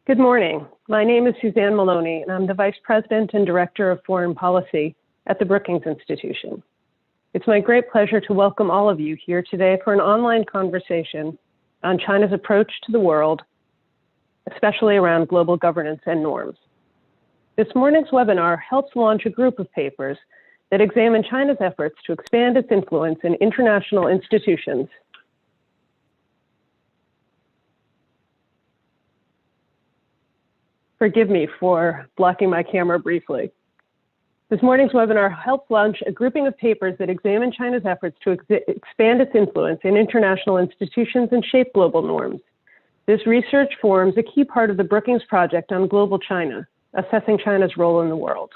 Good morning. My name is Suzanne Maloney, and I'm the Vice President and Director of Foreign Policy at the Brookings Institution. It's my great pleasure to welcome all of you here today for an online conversation on China's approach to the world, especially around global governance and norms. This morning's webinar helps launch a group of papers that examine China's efforts to expand its influence in international institutions. Forgive me for blocking my camera briefly. This morning's webinar helps launch a grouping of papers that examine China's efforts to expand its influence in international institutions and shape global norms. This research forms a key part of the Brookings Project on Global China, assessing China's role in the world.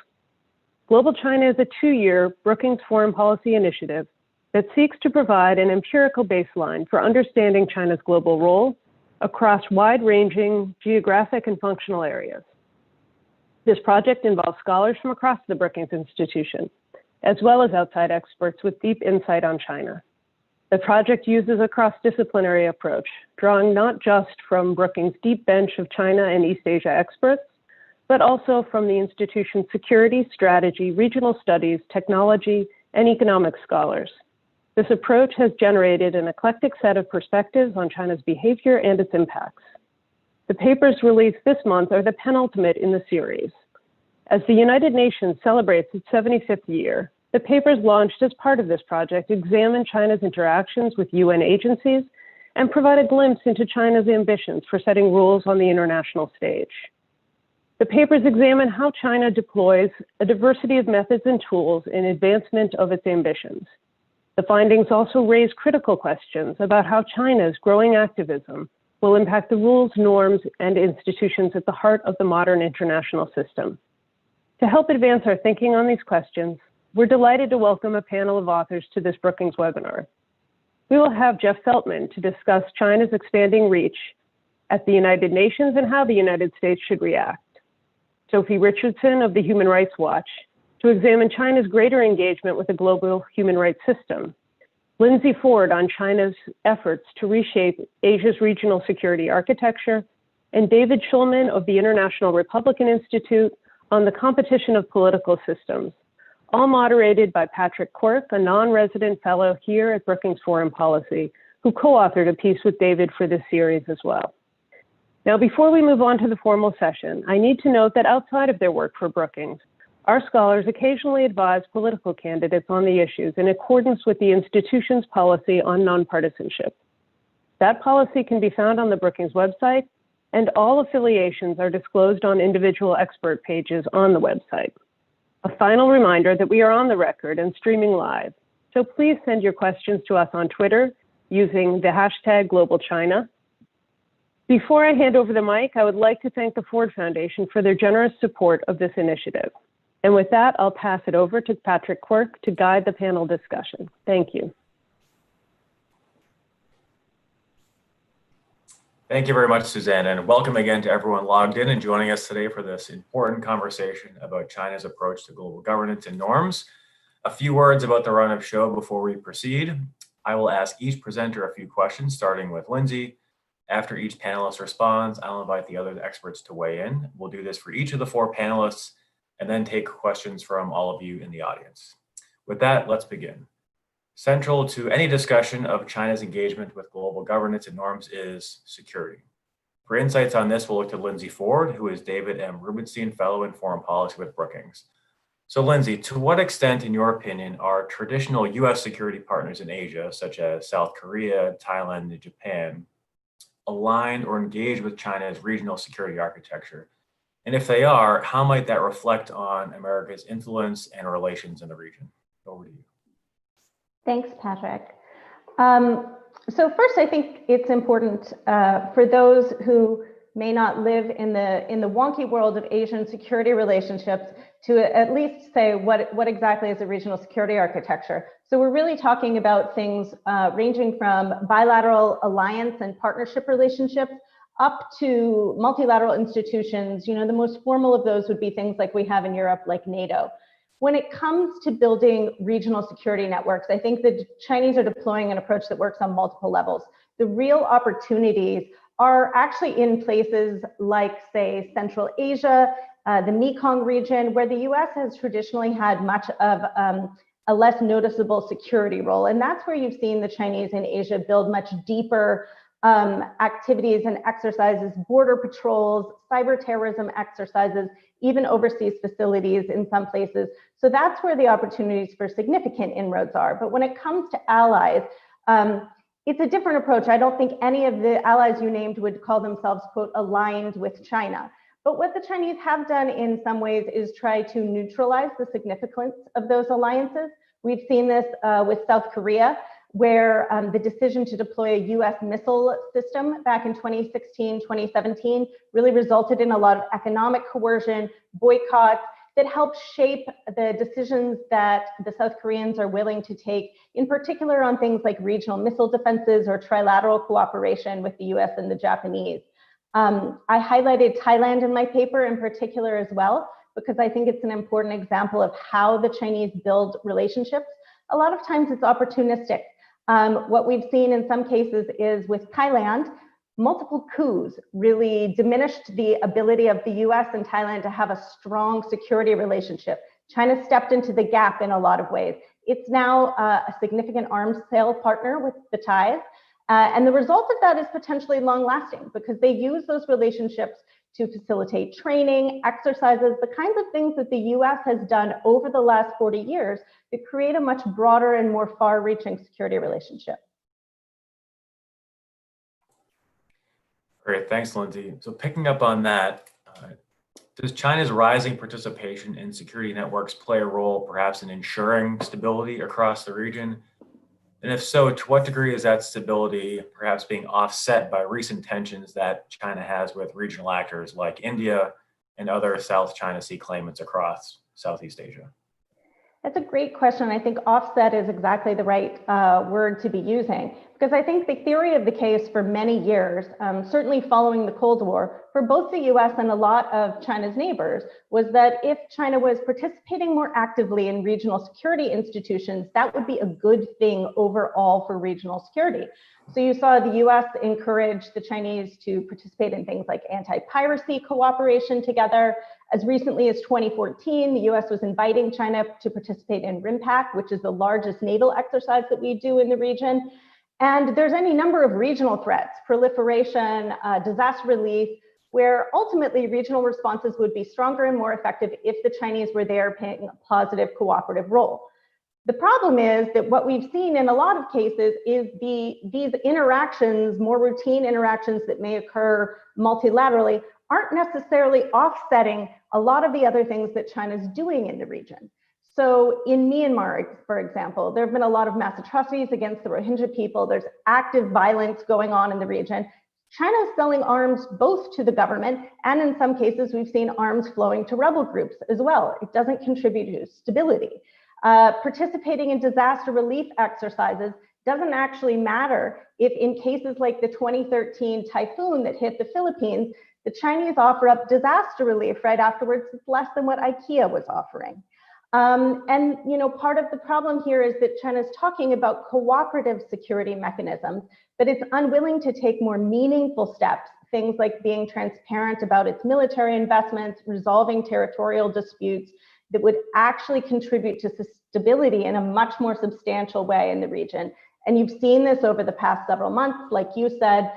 Global China is a 2-year Brookings foreign policy initiative that seeks to provide an empirical baseline for understanding China's global role across wide-ranging geographic and functional areas. This project involves scholars from across the Brookings Institution, as well as outside experts with deep insight on China. The project uses a cross-disciplinary approach, drawing not just from Brookings' deep bench of China and East Asia experts, but also from the institution's security, strategy, regional studies, technology, and economic scholars. This approach has generated an eclectic set of perspectives on China's behavior and its impacts. The papers released this month are the penultimate in the series. As the United Nations celebrates its 75th year, the papers launched as part of this project examine China's interactions with UN agencies and provide a glimpse into China's ambitions for setting rules on the international stage. The papers examine how China deploys a diversity of methods and tools in advancement of its ambitions. The findings also raise critical questions about how China's growing activism will impact the rules, norms, and institutions at the heart of the modern international system. To help advance our thinking on these questions, we're delighted to welcome a panel of authors to this Brookings webinar. We will have Jeff Feltman to discuss China's expanding reach at the United Nations and how the United States should react. Sophie Richardson of the Human Rights Watch to examine China's greater engagement with the global human rights system. Lindsay Ford on China's efforts to reshape Asia's regional security architecture, and David Schulman of the International Republican Institute on the competition of political systems, all moderated by Patrick Quirk, a non-resident fellow here at Brookings Foreign Policy, who co-authored a piece with David for this series as well. Now, before we move on to the formal session, I need to note that outside of their work for Brookings, our scholars occasionally advise political candidates on the issues in accordance with the institution's policy on nonpartisanship. That policy can be found on the Brookings website, and all affiliations are disclosed on individual expert pages on the website. A final reminder that we are on the record and streaming live, so please send your questions to us on Twitter using the hashtag #GlobalChina. Before I hand over the mic, I would like to thank the Ford Foundation for their generous support of this initiative. And with that, I'll pass it over to Patrick Quirk to guide the panel discussion. Thank you. Thank you very much, Suzanne, and welcome again to everyone logged in and joining us today for this important conversation about China's approach to global governance and norms. A few words about the run of show before we proceed. I will ask each presenter a few questions, starting with Lindsay. After each panelist responds, I'll invite the other experts to weigh in. We'll do this for each of the 4 panelists and then take questions from all of you in the audience. With that, let's begin. Central to any discussion of China's engagement with global governance and norms is security. For insights on this, we'll look to Lindsay Ford, who is David M. Rubenstein Fellow in Foreign Policy with Brookings. So Lindsay, to what extent, in your opinion, are traditional US security partners in Asia, such as South Korea, Thailand, and Japan, aligned or engaged with China's regional security architecture? And if they are, how might that reflect on America's influence and relations in the region? Over to you. Thanks, Patrick. So first, I think it's important for those who may not live in the wonky world of Asian security relationships to at least say what exactly is a regional security architecture. So we're really talking about things ranging from bilateral alliance and partnership relationships up to multilateral institutions. You know, the most formal of those would be things like we have in Europe, like NATO. When it comes to building regional security networks, I think the Chinese are deploying an approach that works on multiple levels. The real opportunities are actually in places like, say, Central Asia, the Mekong region, where the US has traditionally had much of a less noticeable security role. And that's where you've seen the Chinese in Asia build much deeper activities and exercises, border patrols, cyber terrorism exercises, even overseas facilities in some places. So that's where the opportunities for significant inroads are. But when it comes to allies, it's a different approach. I don't think any of the allies you named would call themselves, quote, aligned with China. But what the Chinese have done in some ways is try to neutralize the significance of those alliances. We've seen this with South Korea, where the decision to deploy a US missile system back in 2016, 2017 really resulted in a lot of economic coercion, boycotts that helped shape the decisions that the South Koreans are willing to take, in particular on things like regional missile defenses or trilateral cooperation with the US and the Japanese. I highlighted Thailand in my paper in particular as well, because I think it's an important example of how the Chinese build relationships. A lot of times it's opportunistic. What we've seen in some cases is with Thailand, multiple coups really diminished the ability of the US and Thailand to have a strong security relationship. China stepped into the gap in a lot of ways. It's now a significant arms sale partner with the Thais. And the result of that is potentially long lasting because they use those relationships to facilitate training, exercises, the kinds of things that the US has done over the last 40 years to create a much broader and more far-reaching security relationship. Great, thanks, Lindsay. So picking up on that, does China's rising participation in security networks play a role perhaps in ensuring stability across the region? And if so, to what degree is that stability perhaps being offset by recent tensions that China has with regional actors like India and other South China Sea claimants across Southeast Asia? That's a great question. I think offset is exactly the right word to be using, because I think the theory of the case for many years, certainly following the Cold War, for both the US and a lot of China's neighbors, was that if China was participating more actively in regional security institutions, that would be a good thing overall for regional security. So you saw the US encourage the Chinese to participate in things like anti-piracy cooperation together. As recently as 2014, the US was inviting China to participate in RIMPAC, which is the largest naval exercise that we do in the region. And there's any number of regional threats, proliferation, disaster relief, where ultimately regional responses would be stronger and more effective if the Chinese were there playing a positive cooperative role. The problem is that what we've seen in a lot of cases is these interactions, more routine interactions that may occur multilaterally, aren't necessarily offsetting a lot of the other things that China's doing in the region. So in Myanmar, for example, there have been a lot of mass atrocities against the Rohingya people. There's active violence going on in the region. China is selling arms both to the government, and in some cases, we've seen arms flowing to rebel groups as well. It doesn't contribute to stability. Participating in disaster relief exercises doesn't actually matter if in cases like the 2013 typhoon that hit the Philippines, the Chinese offer up disaster relief right afterwards. It's less than what IKEA was offering. And you know, part of the problem here is that China's talking about cooperative security mechanisms, but it's unwilling to take more meaningful steps, things like being transparent about its military investments, resolving territorial disputes that would actually contribute to stability in a much more substantial way in the region. And you've seen this over the past several months, like you said,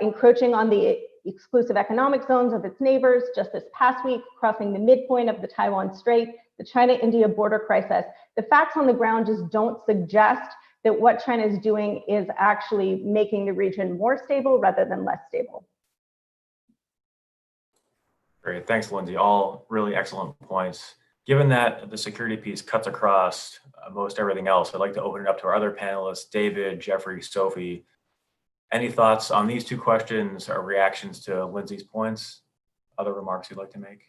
encroaching on the exclusive economic zones of its neighbors. Just this past week, crossing the midpoint of the Taiwan Strait, the China-India border crisis. The facts on the ground just don't suggest that what China is doing is actually making the region more stable rather than less stable. Great, thanks, Lindsay. All really excellent points. Given that the security piece cuts across most everything else, I'd like to open it up to our other panelists, David, Jeffrey, Sophie. Any thoughts on these two questions or reactions to Lindsay's points? Other remarks you'd like to make?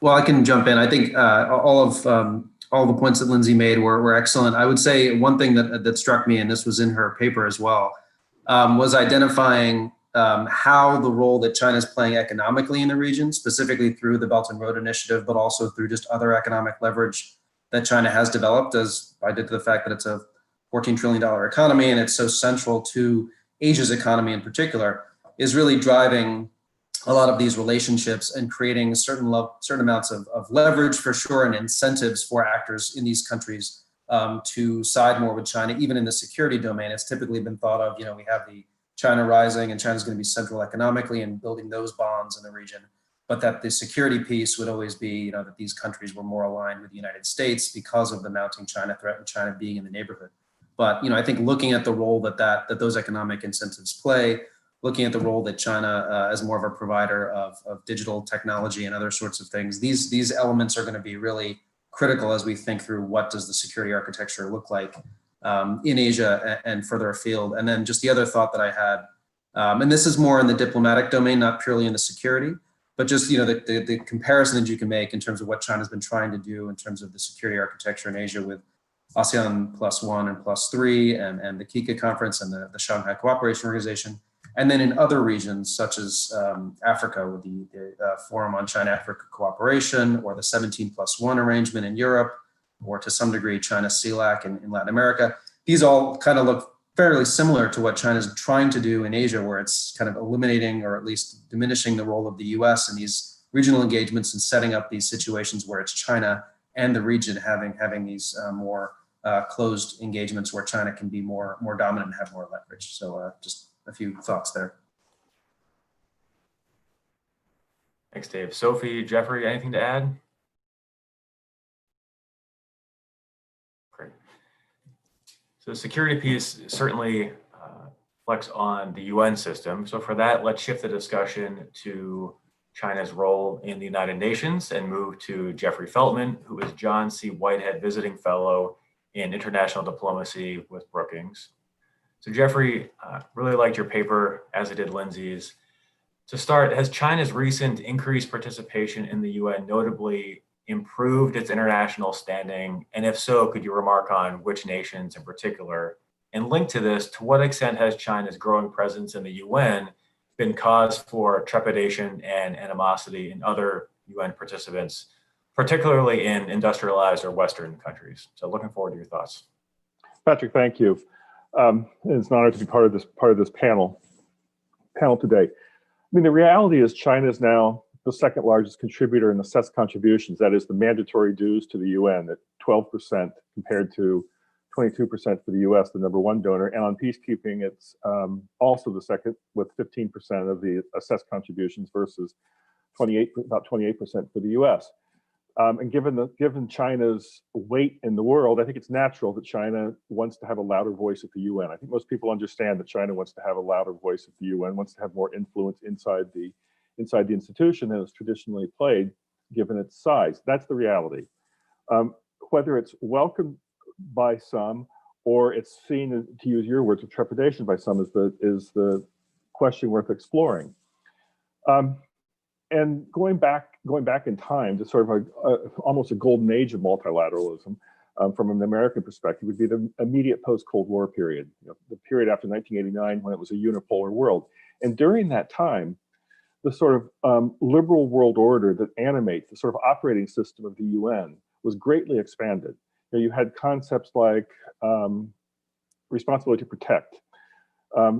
Well, I can jump in. I think all the points that Lindsay made were excellent. I would say one thing that struck me, and this was in her paper as well, was identifying how the role that China is playing economically in the region, specifically through the Belt and Road Initiative, but also through just other economic leverage that China has developed, as I did to the fact that it's a $14 trillion economy, and it's so central to Asia's economy in particular, is really driving a lot of these relationships and creating certain amounts of leverage for sure, and incentives for actors in these countries to side more with China. Even in the security domain, it's typically been thought of, we have the China rising, and China's going to be central economically and building those bonds in the region. But that the security piece would always be, that these countries were more aligned with the United States because of the mounting China threat and China being in the neighborhood. But I think looking at the role that those economic incentives play, looking at the role that China as more of a provider of digital technology and other sorts of things, these elements are going to be really critical as we think through what does the security architecture look like in Asia and further afield. And then just the other thought that I had, and this is more in the diplomatic domain, not purely in the security, but just the comparison that you can make in terms of what China's been trying to do in terms of the security architecture in Asia with ASEAN +1 and +3 and the KICA conference and the Shanghai Cooperation Organization. And then in other regions, such as Africa, with the Forum on China-Africa Cooperation, or the 17+1 arrangement in Europe, or to some degree, China-CELAC in Latin America, these all kind of look fairly similar to what China's trying to do in Asia, where it's kind of eliminating or at least diminishing the role of the US in these regional engagements and setting up these situations where it's China and the region having these more closed engagements where China can be more dominant and have more leverage. So just a few thoughts there. Thanks, Dave. Sophie, Jeffrey, anything to add? Great. So the security piece certainly reflects on the UN system. So for that, let's shift the discussion to China's role in the United Nations and move to Jeffrey Feltman, who is John C. Whitehead Visiting Fellow in International Diplomacy with Brookings. So Jeffrey, really liked your paper, as I did Lindsay's. To start, has China's recent increased participation in the UN notably improved its international standing? And if so, could you remark on which nations in particular? And linked to this, to what extent has China's growing presence in the UN been cause for trepidation and animosity in other UN participants, particularly in industrialized or Western countries? So looking forward to your thoughts. Patrick, thank you. It's an honor to be part of this panel today. I mean, the reality is China is now the second largest contributor in assessed contributions. That is the mandatory dues to the UN at 12% compared to 22% for the US, the #1 donor. And on peacekeeping, it's also the second with 15% of the assessed contributions versus about 28% for the US. And given China's weight in the world, I think it's natural that China wants to have a louder voice at the UN. I think most people understand that China wants to have a louder voice at the UN, wants to have more influence inside the institution than it's traditionally played, given its size. That's the reality. Whether it's welcomed by some or it's seen, to use your words, with trepidation by some, is the question worth exploring. And going back in time to sort of almost a golden age of multilateralism, from an American perspective, would be the immediate post-Cold War period, the period after 1989 when it was a unipolar world. And during that time, the sort of liberal world order that animates the sort of operating system of the UN was greatly expanded. You had concepts like responsibility to protect,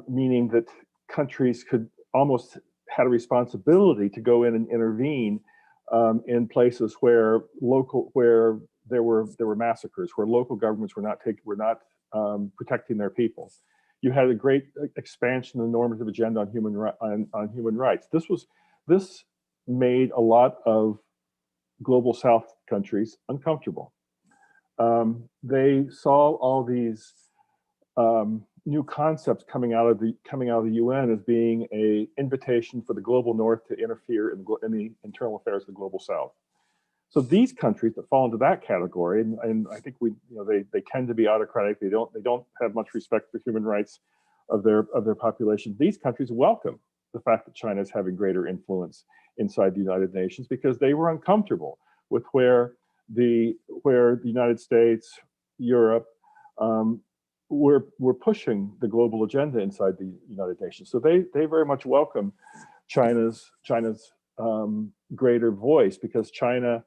meaning that countries could almost had a responsibility to go in and intervene in places where there were massacres, where local governments were not protecting their people. You had a great expansion of the normative agenda on human rights. This made a lot of global South countries uncomfortable. They saw all these new concepts coming out of the UN as being an invitation for the global North to interfere in the internal affairs of the global South. So these countries that fall into that category, and I think they tend to be autocratic. They don't have much respect for human rights of their population. These countries welcome the fact that China is having greater influence inside the United Nations because they were uncomfortable with where the United States, Europe, were pushing the global agenda inside the United Nations. So they very much welcome China's greater voice because China,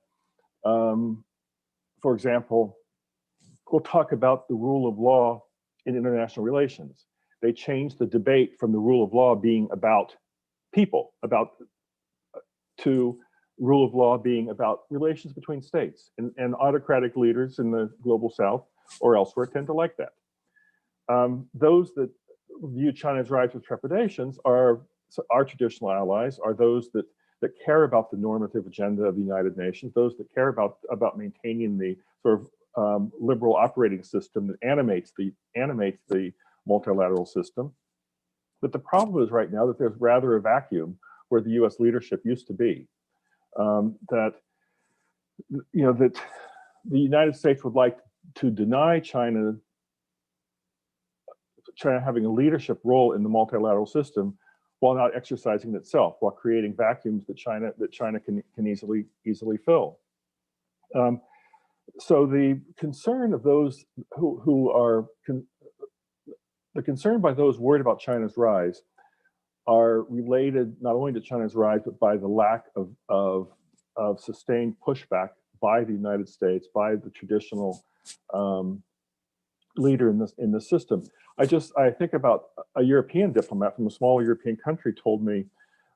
for example, will talk about the rule of law in international relations. They changed the debate from the rule of law being about people, to rule of law being about relations between states. And autocratic leaders in the global south or elsewhere tend to like that. Those that view China's rise with trepidations are our traditional allies, are those that care about the normative agenda of the United Nations, those that care about maintaining the sort of liberal operating system that animates the multilateral system. But the problem is right now that there's rather a vacuum where the U.S. leadership used to be. That the United States would like to deny China having a leadership role in the multilateral system, while not exercising itself, while creating vacuums that China can easily fill. So the concern of those the concern by those worried about China's rise are related not only to China's rise, but by the lack of sustained pushback by the United States, by the traditional leader in the system. I think about a European diplomat from a small European country told me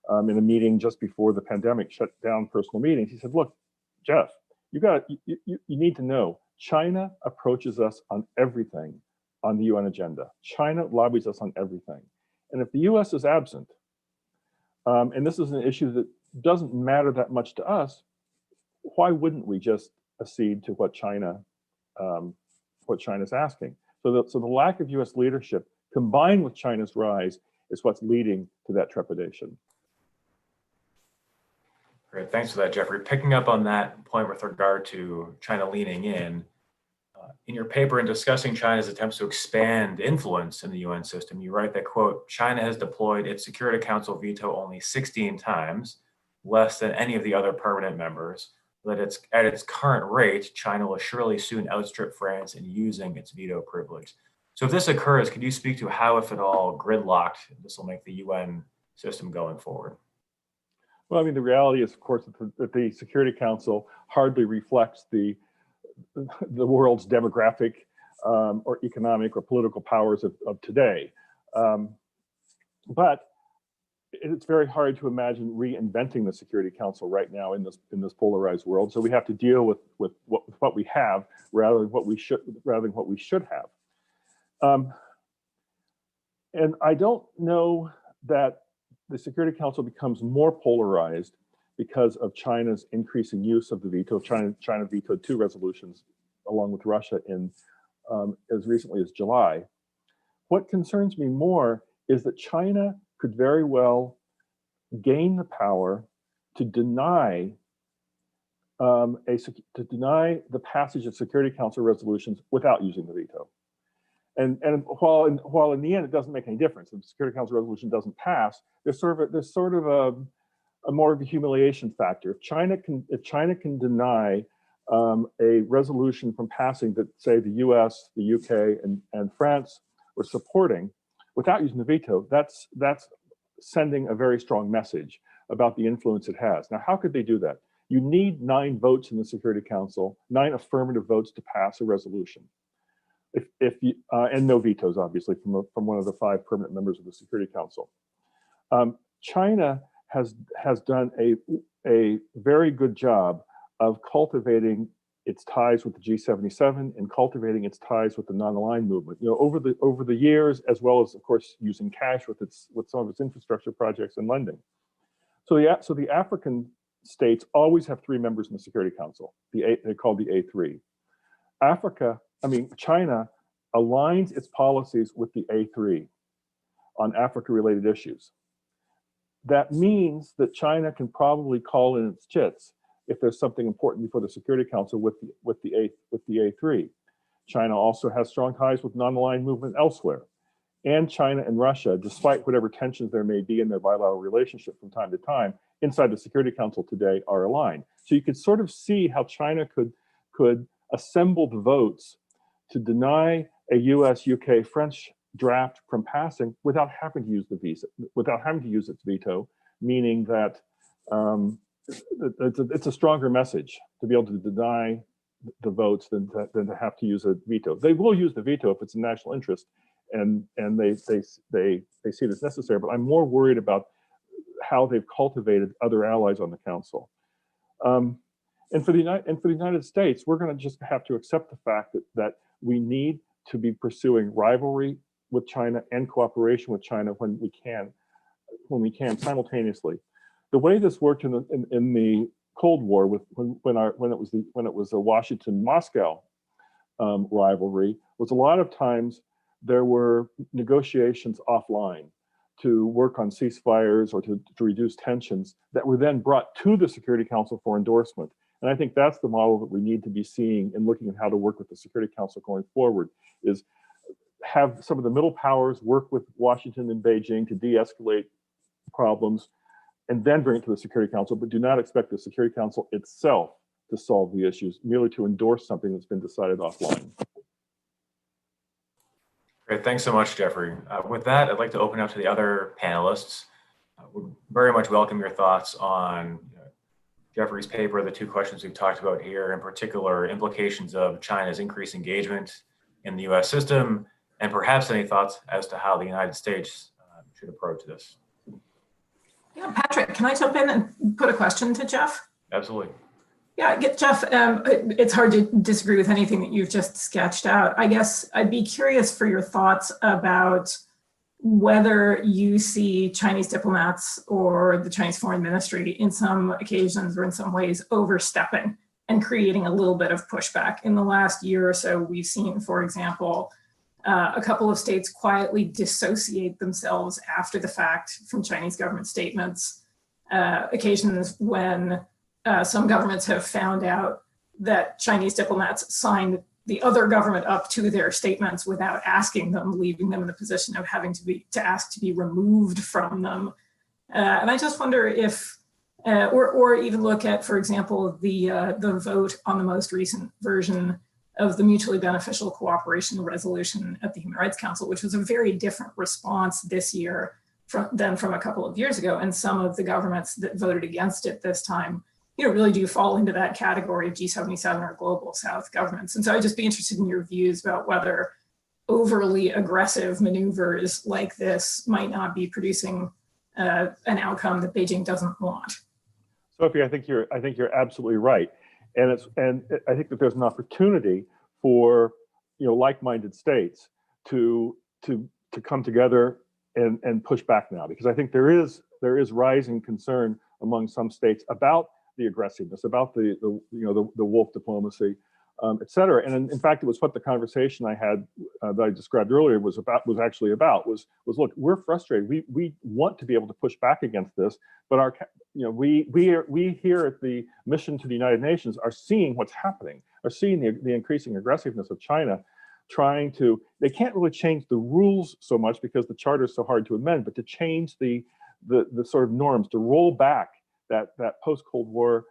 in a meeting just before the pandemic shut down personal meetings. He said, "Look, Jeff, you need to know China approaches us on everything on the UN agenda. China lobbies us on everything. And if the US is absent, and this is an issue that doesn't matter that much to us, why wouldn't we just accede to what China's asking?" So the lack of US leadership combined with China's rise is what's leading to that trepidation. Great, thanks for that, Jeffrey. Picking up on that point with regard to China leaning in your paper in discussing China's attempts to expand influence in the UN system, you write that, quote, "China has deployed its Security Council veto only 16 times, less than any of the other permanent members. That at its current rate, China will surely soon outstrip France in using its veto privilege." So if this occurs, could you speak to how, if at all, gridlocked this will make the UN system going forward? Well, I mean, the reality is, of course, that the Security Council hardly reflects the world's demographic or economic or political powers of today. But it's very hard to imagine reinventing the Security Council right now in this polarized world. So we have to deal with what we have rather than what we should have. And I don't know that the Security Council becomes more polarized because of China's increasing use of the veto. China vetoed 2 resolutions along with Russia in as recently as July. What concerns me more is that China could very well gain the power to deny the passage of Security Council resolutions without using the veto. And while in the end it doesn't make any difference, if the Security Council resolution doesn't pass, there's sort of a more of a humiliation factor. If China can deny a resolution from passing that, say, the US, the UK, and France were supporting without using the veto, that's sending a very strong message about the influence it has. Now, how could they do that? You need 9 votes in the Security Council, 9 affirmative votes to pass a resolution. And no vetoes, obviously, from one of the 5 permanent members of the Security Council. China has done a very good job of cultivating its ties with the G77 and cultivating its ties with the non-aligned movement. Over the years, as well as, of course, using cash with some of its infrastructure projects and lending. So the African states always have 3 members in the Security Council. They're called the A3. China aligns its policies with the A3 on Africa-related issues. That means that China can probably call in its chits if there's something important before the Security Council with the A3. China also has strong ties with non-aligned movement elsewhere. And China and Russia, despite whatever tensions there may be in their bilateral relationship from time to time, inside the Security Council today are aligned. So you could sort of see how China could assemble the votes to deny a US, UK, French draft from passing without having to use its veto, meaning that it's a stronger message to be able to deny the votes than to have to use a veto. They will use the veto if it's in national interest, and they see it as necessary. But I'm more worried about how they've cultivated other allies on the council. And for the United States, we're going to just have to accept the fact that we need to be pursuing rivalry with China and cooperation with China when we can simultaneously. The way this worked in the Cold War, when it was a Washington-Moscow rivalry, was a lot of times there were negotiations offline to work on ceasefires or to reduce tensions that were then brought to the Security Council for endorsement. And I think that's the model that we need to be seeing and looking at how to work with the Security Council going forward, is have some of the middle powers work with Washington and Beijing to de-escalate problems and then bring it to the Security Council, but do not expect the Security Council itself to solve the issues, merely to endorse something that's been decided offline. Great, thanks so much, Jeffrey. With that, I'd like to open up to the other panelists. Would very much welcome your thoughts on Jeffrey's paper, the two questions we've talked about here, in particular, implications of China's increased engagement in the US system, and perhaps any thoughts as to how the United States should approach this. Yeah, Patrick, can I jump in and put a question to Jeff? Absolutely. Yeah, Jeff, it's hard to disagree with anything that you've just sketched out. I guess I'd be curious for your thoughts about whether you see Chinese diplomats or the Chinese foreign ministry in some occasions or in some ways overstepping and creating a little bit of pushback. In the last year or so, we've seen, for example, a couple of states quietly dissociate themselves after the fact from Chinese government statements, occasions when some governments have found out that Chinese diplomats signed the other government up to their statements without asking them, leaving them in the position of having to ask to be removed from them. And I just wonder if, or even look at, for example, the vote on the most recent version of the mutually beneficial cooperation resolution at the Human Rights Council, which was a very different response this year than from a couple of years ago. And some of the governments that voted against it this time, really do fall into that category of G77 or Global South governments. And so I'd just be interested in your views about whether overly aggressive maneuvers like this might not be producing an outcome that Beijing doesn't want. Sophie, I think you're absolutely right, and I think that there's an opportunity for like-minded states to come together and push back now, because I think there is rising concern among some states about the aggressiveness, about the wolf diplomacy, et cetera. And in fact, it was what the conversation I had that I described earlier was actually about. Look, we're frustrated. We want to be able to push back against this, but we here at the mission to the United Nations are seeing what's happening, are seeing the increasing aggressiveness of China, they can't really change the rules so much because the charter is so hard to amend, but to change the sort of norms, to roll back that post-Cold War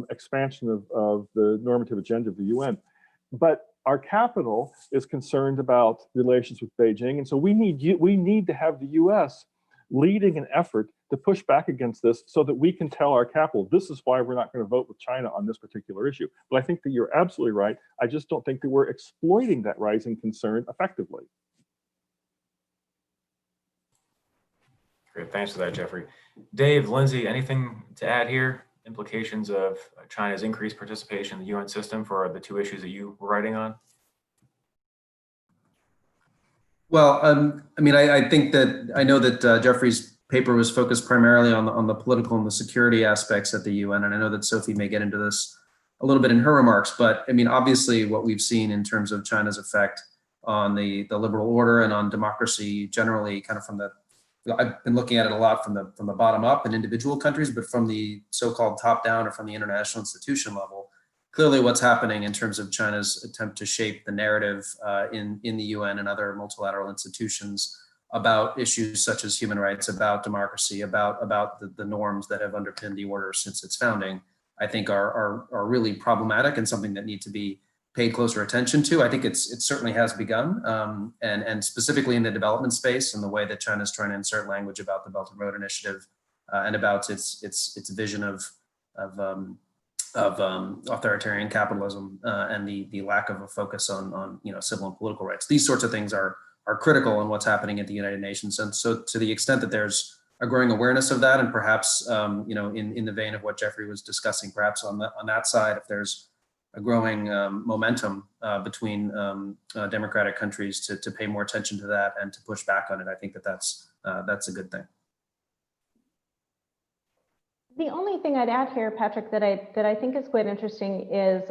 expansion of the normative agenda of the UN. But our capital is concerned about relations with Beijing, and so we need to have the US leading an effort to push back against this so that we can tell our capital, this is why we're not going to vote with China on this particular issue. But I think that you're absolutely right. I just don't think that we're exploiting that rising concern effectively. Great, thanks for that, Jeffrey. Dave, Lindsay, anything to add here? Implications of China's increased participation in the UN system for the two issues that you were writing on? Well, I think that I know that Jeffrey's paper was focused primarily on the political and the security aspects at the UN, and I know that Sophie may get into this a little bit in her remarks. But obviously, what we've seen in terms of China's effect on the liberal order and on democracy generally, kind of from I've been looking at it a lot from the bottom up in individual countries, but from the so-called top down or from the international institution level, clearly what's happening in terms of China's attempt to shape the narrative in the UN and other multilateral institutions about issues such as human rights, about democracy, about the norms that have underpinned the order since its founding, I think are really problematic and something that need to be paid closer attention to. I think it certainly has begun, and specifically in the development space and the way that China is trying to insert language about the Belt and Road Initiative and about its vision of authoritarian capitalism and the lack of a focus on civil and political rights. These sorts of things are critical in what's happening at the United Nations. And so to the extent that there's a growing awareness of that, and perhaps in the vein of what Jeffrey was discussing, perhaps on that side, if there's a growing momentum between democratic countries to pay more attention to that and to push back on it, I think that's a good thing. The only thing I'd add here, Patrick, that I think is quite interesting is,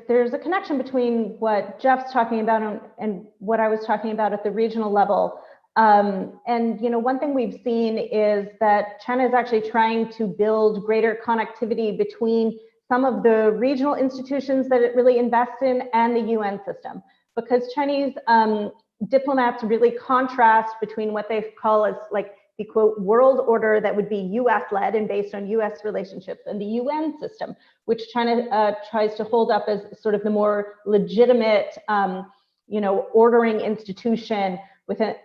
there's a connection between what Jeff's talking about and what I was talking about at the regional level. One thing we've seen is that China is actually trying to build greater connectivity between some of the regional institutions that it really invests in and the UN system, because Chinese diplomats really contrast between what they call as like the quote world order that would be US led and based on US relationships, and the UN system, which China tries to hold up as sort of the more legitimate ordering institution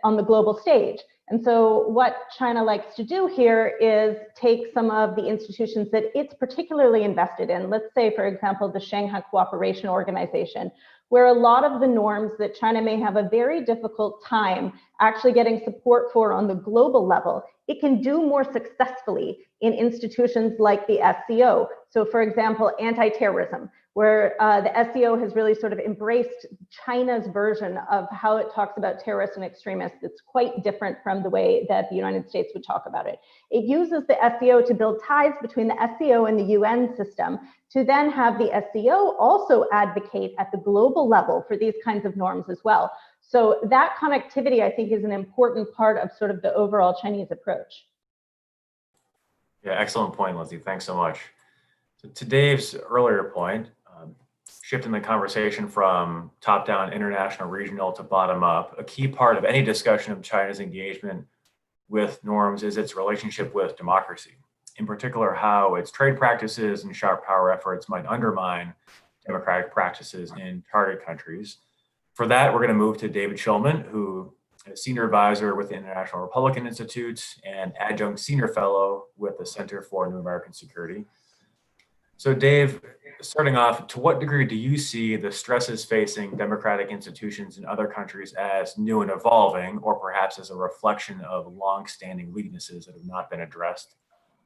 on the global stage. And so what China likes to do here is take some of the institutions that it's particularly invested in. Let's say, for example, the Shanghai Cooperation Organization, where a lot of the norms that China may have a very difficult time actually getting support for on the global level, it can do more successfully in institutions like the SCO. So for example, anti-terrorism, where the SCO has really sort of embraced China's version of how it talks about terrorists and extremists. It's quite different from the way that the United States would talk about it. It uses the SCO to build ties between the SCO and the UN system, to then have the SCO also advocate at the global level for these kinds of norms as well. So that connectivity, I think, is an important part of sort of the overall Chinese approach. Yeah, excellent point, Lindsay. Thanks so much. So to Dave's earlier point, shifting the conversation from top-down, international, regional to bottom-up, a key part of any discussion of China's engagement with norms is its relationship with democracy. In particular, how its trade practices and sharp power efforts might undermine democratic practices in target countries. For that, we're going to move to David Shulman, who is Senior Advisor with the International Republican Institute and Adjunct Senior Fellow with the Center for New American Security. So Dave, starting off, to what degree do you see the stresses facing democratic institutions in other countries as new and evolving, or perhaps as a reflection of long-standing weaknesses that have not been addressed?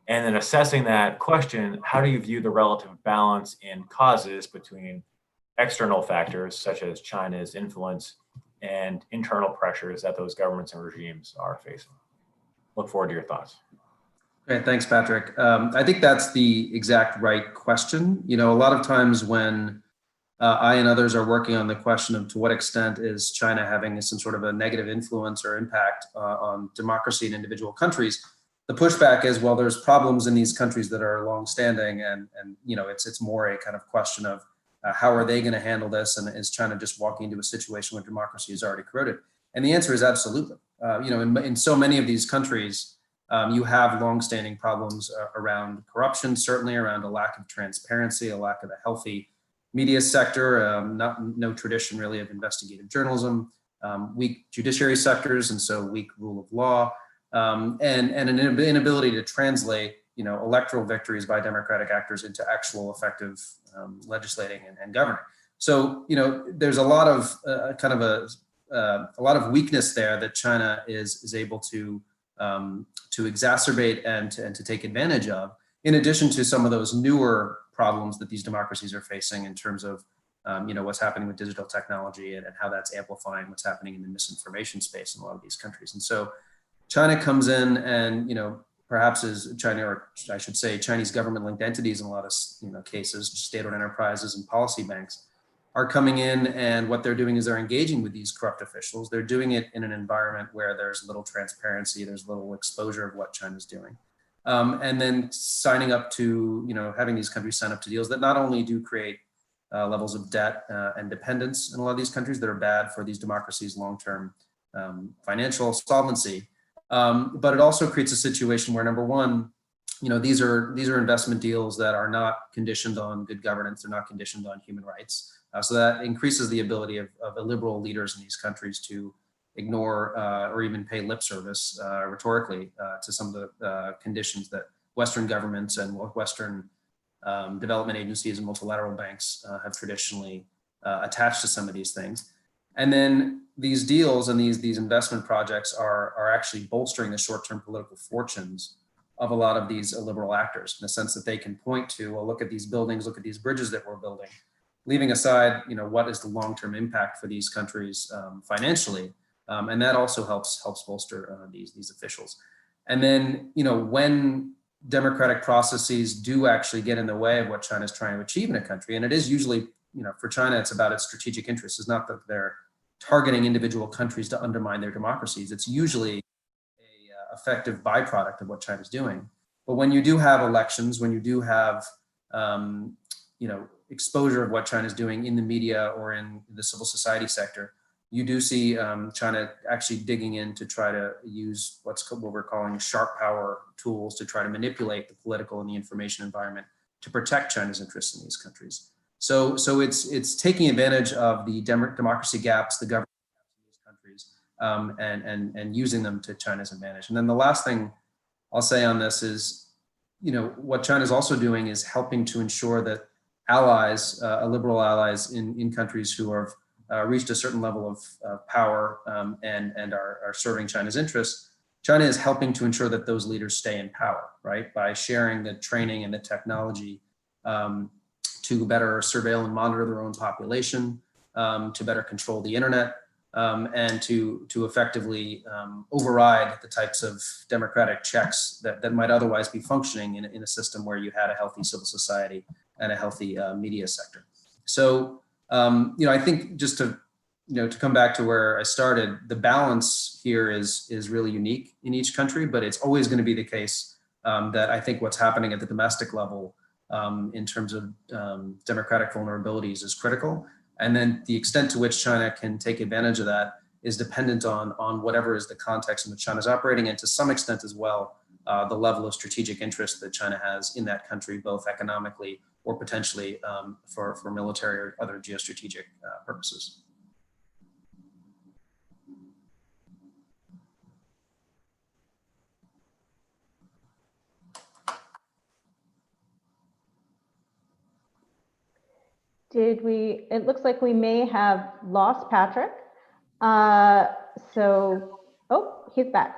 And then assessing that question, how do you view the relative balance in causes between external factors such as China's influence and internal pressures that those governments and regimes are facing? Look forward to your thoughts. Okay, thanks, Patrick. I think that's the exact right question. A lot of times when I and others are working on the question of to what extent is China having some sort of a negative influence or impact on democracy in individual countries, the pushback is, well, there's problems in these countries that are longstanding, and it's more a kind of question of how are they going to handle this, and is China just walking into a situation where democracy is already corroded? And the answer is absolutely. In so many of these countries, you have longstanding problems around corruption, certainly around a lack of transparency, a lack of a healthy media sector, no tradition really of investigative journalism, weak judiciary sectors, and so weak rule of law, and an inability to translate electoral victories by democratic actors into actual effective legislating and governing. So there's a lot of a lot of weakness there that China is able to exacerbate and to take advantage of, in addition to some of those newer problems that these democracies are facing in terms of what's happening with digital technology and how that's amplifying what's happening in the misinformation space in a lot of these countries. And so China comes in and perhaps as China, or I should say Chinese government-linked entities in a lot of cases, state-owned enterprises and policy banks, are coming in, and what they're doing is they're engaging with these corrupt officials. They're doing it in an environment where there's little transparency, there's little exposure of what China's doing. And then signing up to, having these countries sign up to deals that not only do create levels of debt and dependence in a lot of these countries that are bad for these democracies' long-term financial solvency, but it also creates a situation where, number one, these are investment deals that are not conditioned on good governance, they're not conditioned on human rights. So that increases the ability of illiberal leaders in these countries to ignore or even pay lip service rhetorically to some of the conditions that Western governments and Western development agencies and multilateral banks have traditionally attached to some of these things. And then these deals and these investment projects are actually bolstering the short-term political fortunes of a lot of these liberal actors, in the sense that they can point to, well, look at these buildings, look at these bridges that we're building, leaving aside, what is the long-term impact for these countries financially, and that also helps bolster these officials. And then, when democratic processes do actually get in the way of what China is trying to achieve in a country, and it is usually, for China, it's about its strategic interests. It's not that they're targeting individual countries to undermine their democracies. It's usually a effective byproduct of what China's doing. But when you do have elections, when you do have, exposure of what China's doing in the media or in the civil society sector, you do see China actually digging in to try to use what we're calling sharp power tools to try to manipulate the political and the information environment to protect China's interests in these countries. So it's taking advantage of the democracy gaps, the government gaps in these countries, and using them to China's advantage. And then the last thing I'll say on this is, what China's also doing is helping to ensure that allies, liberal allies in countries who have reached a certain level of power and are serving China's interests, China is helping to ensure that those leaders stay in power, right? By sharing the training and the technology to better surveil and monitor their own population, to better control the internet, and to effectively override the types of democratic checks that might otherwise be functioning in a system where you had a healthy civil society and a healthy media sector. So, I think just to come back to where I started, the balance here is really unique in each country, but it's always going to be the case that I think what's happening at the domestic level in terms of democratic vulnerabilities is critical. And then the extent to which China can take advantage of that is dependent on whatever is the context in which China's operating, and to some extent as well, the level of strategic interest that China has in that country, both economically or potentially for military or other geostrategic purposes. It looks like we may have lost Patrick. He's back.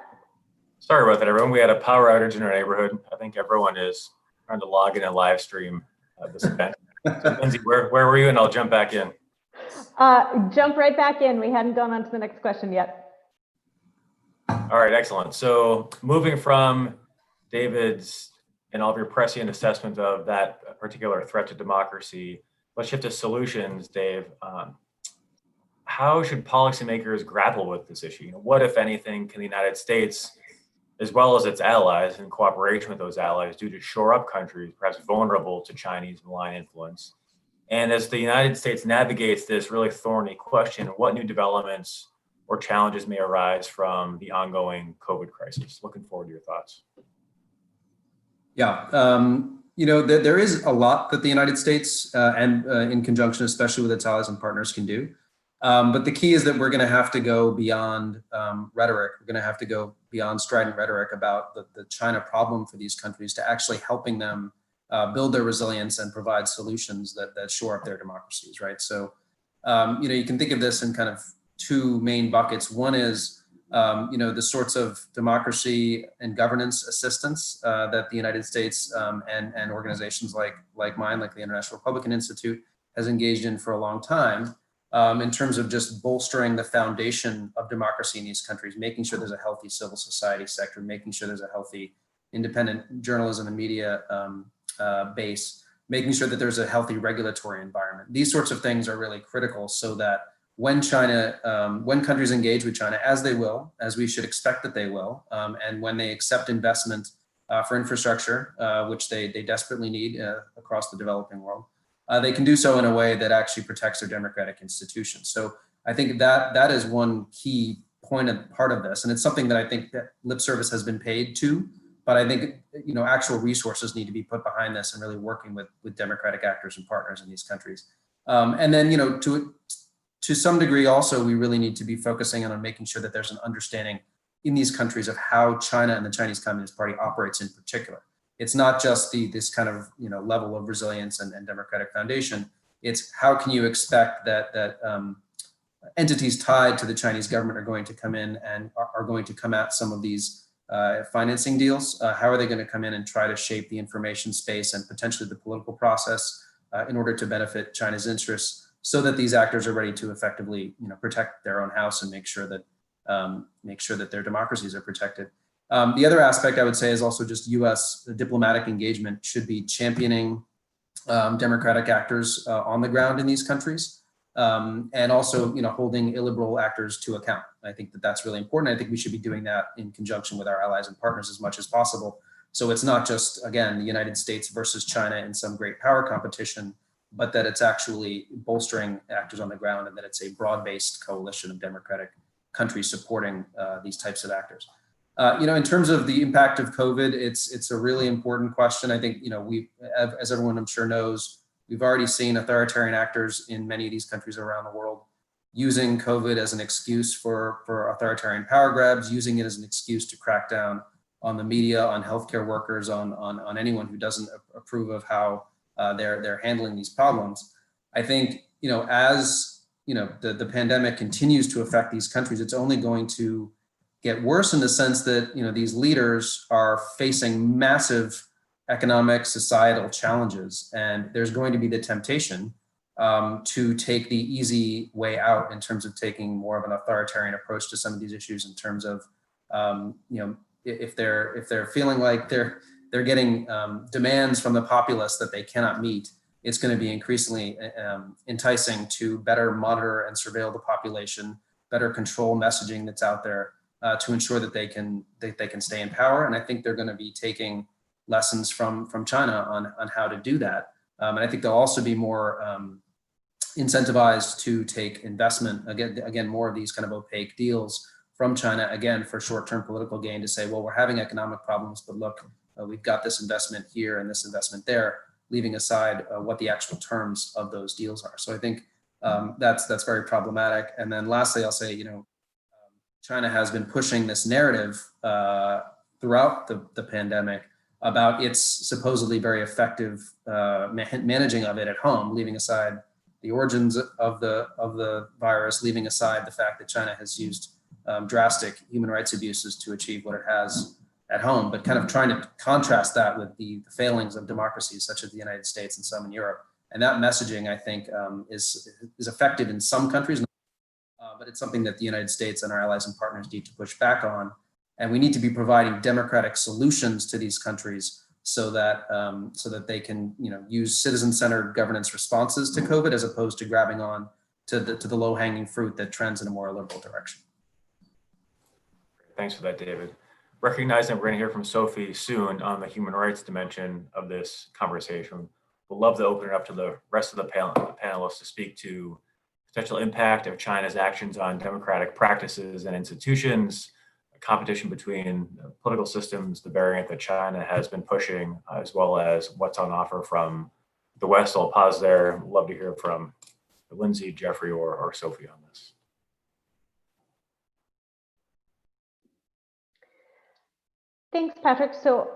Sorry about that, everyone. We had a power outage in our neighborhood. I think everyone is trying to log in and live stream this event. So, Lindsay, where were you? And I'll jump back in. Jump right back in. We hadn't gone on to the next question yet. All right, excellent. So moving from David's and all of your prescient assessment of that particular threat to democracy, let's shift to solutions, Dave. How should policymakers grapple with this issue? What, if anything, can the United States, as well as its allies, in cooperation with those allies, do to shore up countries perhaps vulnerable to Chinese malign influence? And as the United States navigates this really thorny question, what new developments or challenges may arise from the ongoing COVID crisis? Looking forward to your thoughts. Yeah, there is a lot that the United States and in conjunction, especially with its allies and partners, can do. But the key is that we're going to have to go beyond rhetoric. We're going to have to go beyond strident rhetoric about the China problem for these countries to actually helping them build their resilience and provide solutions that shore up their democracies, right? So, you can think of this in kind of two main buckets. One is, the sorts of democracy and governance assistance that the United States and organizations like mine, like the International Republican Institute, has engaged in for a long time. In terms of just bolstering the foundation of democracy in these countries, making sure there's a healthy civil society sector, making sure there's a healthy independent journalism and media base, making sure that there's a healthy regulatory environment. These sorts of things are really critical so that when countries engage with China, as they will, as we should expect that they will, and when they accept investment for infrastructure, which they desperately need across the developing world, they can do so in a way that actually protects their democratic institutions. So I think that is one key point and part of this. And it's something that I think that lip service has been paid to, but I think, actual resources need to be put behind this and really working with democratic actors and partners in these countries. And then, to some degree also, we really need to be focusing on making sure that there's an understanding in these countries of how China and the Chinese Communist Party operates in particular. it's not just this kind of level of resilience and democratic foundation. It's how can you expect that entities tied to the Chinese government are going to come in and are going to come at some of these financing deals. How are they going to come in and try to shape the information space and potentially the political process in order to benefit China's interests, so that these actors are ready to effectively protect their own house and make sure that their democracies are protected. The other aspect I would say is also just U.S. diplomatic engagement should be championing democratic actors on the ground in these countries, and also holding illiberal actors to account. I think that that's really important. I think we should be doing that in conjunction with our allies and partners as much as possible. So it's not just, again, the United States versus China in some great power competition, but that it's actually bolstering actors on the ground, and that it's a broad-based coalition of democratic countries supporting these types of actors. In terms of the impact of COVID, it's a really important question. I think, we, as everyone I'm sure knows, we've already seen authoritarian actors in many of these countries around the world using COVID as an excuse for authoritarian power grabs, using it as an excuse to crack down on the media, on healthcare workers, on anyone who doesn't approve of how they're handling these problems. I think, as the pandemic continues to affect these countries, it's only going to get worse in the sense that these leaders are facing massive economic, societal challenges, and there's going to be the temptation to take the easy way out in terms of taking more of an authoritarian approach to some of these issues, in terms of if they're feeling like they're getting demands from the populace that they cannot meet, it's going to be increasingly enticing to better monitor and surveil the population, better control messaging that's out there, to ensure that they can stay in power. And I think they're going to be taking lessons from China on how to do that. And I think they'll also be more incentivized to take investment, again, more of these kind of opaque deals from China, again, for short-term political gain, to say, well, we're having economic problems, but look, we've got this investment here and this investment there, leaving aside what the actual terms of those deals are. So I think that's very problematic. And then lastly, I'll say, China has been pushing this narrative throughout the pandemic about its supposedly very effective managing of it at home, leaving aside the origins of the virus, leaving aside the fact that China has used drastic human rights abuses to achieve what it has at home, but kind of trying to contrast that with the failings of democracies such as the United States and some in Europe. And that messaging, I think, is effective in some countries, but it's something that the United States and our allies and partners need to push back on. And we need to be providing democratic solutions to these countries so that they can use citizen-centered governance responses to COVID, as opposed to grabbing on to the low-hanging fruit that trends in a more liberal direction. Thanks for that, David. Recognizing we're going to hear from Sophie soon on the human rights dimension of this conversation, we'll love to open it up to the rest of the panelists to speak to potential impact of China's actions on democratic practices and institutions, competition between political systems, the variant that China has been pushing, as well as what's on offer from the West. I'll pause there. Love to hear from Lindsay, Jeffrey, or Sophie on this. Thanks, Patrick. So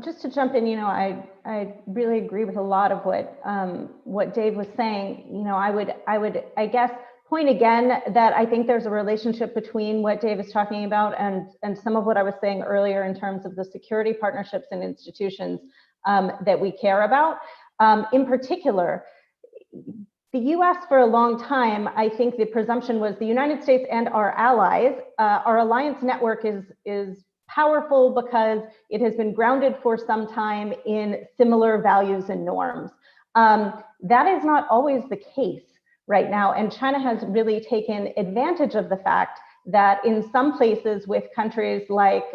just to jump in, I really agree with a lot of what Dave was saying. I would, I guess, point again that I think there's a relationship between what Dave is talking about and some of what I was saying earlier in terms of the security partnerships and institutions that we care about. In particular, the US for a long time, I think the presumption was the United States and our allies, our alliance network is powerful because it has been grounded for some time in similar values and norms. That is not always the case right now, and China has really taken advantage of the fact that in some places with countries like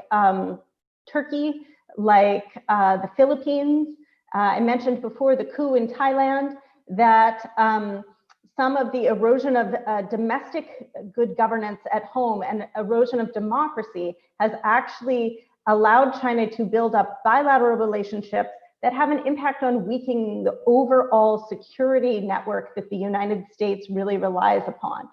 Turkey, like the Philippines, I mentioned before the coup in Thailand, that some of the erosion of domestic good governance at home and erosion of democracy has actually allowed China to build up bilateral relationships that have an impact on weakening the overall security network that the United States really relies upon.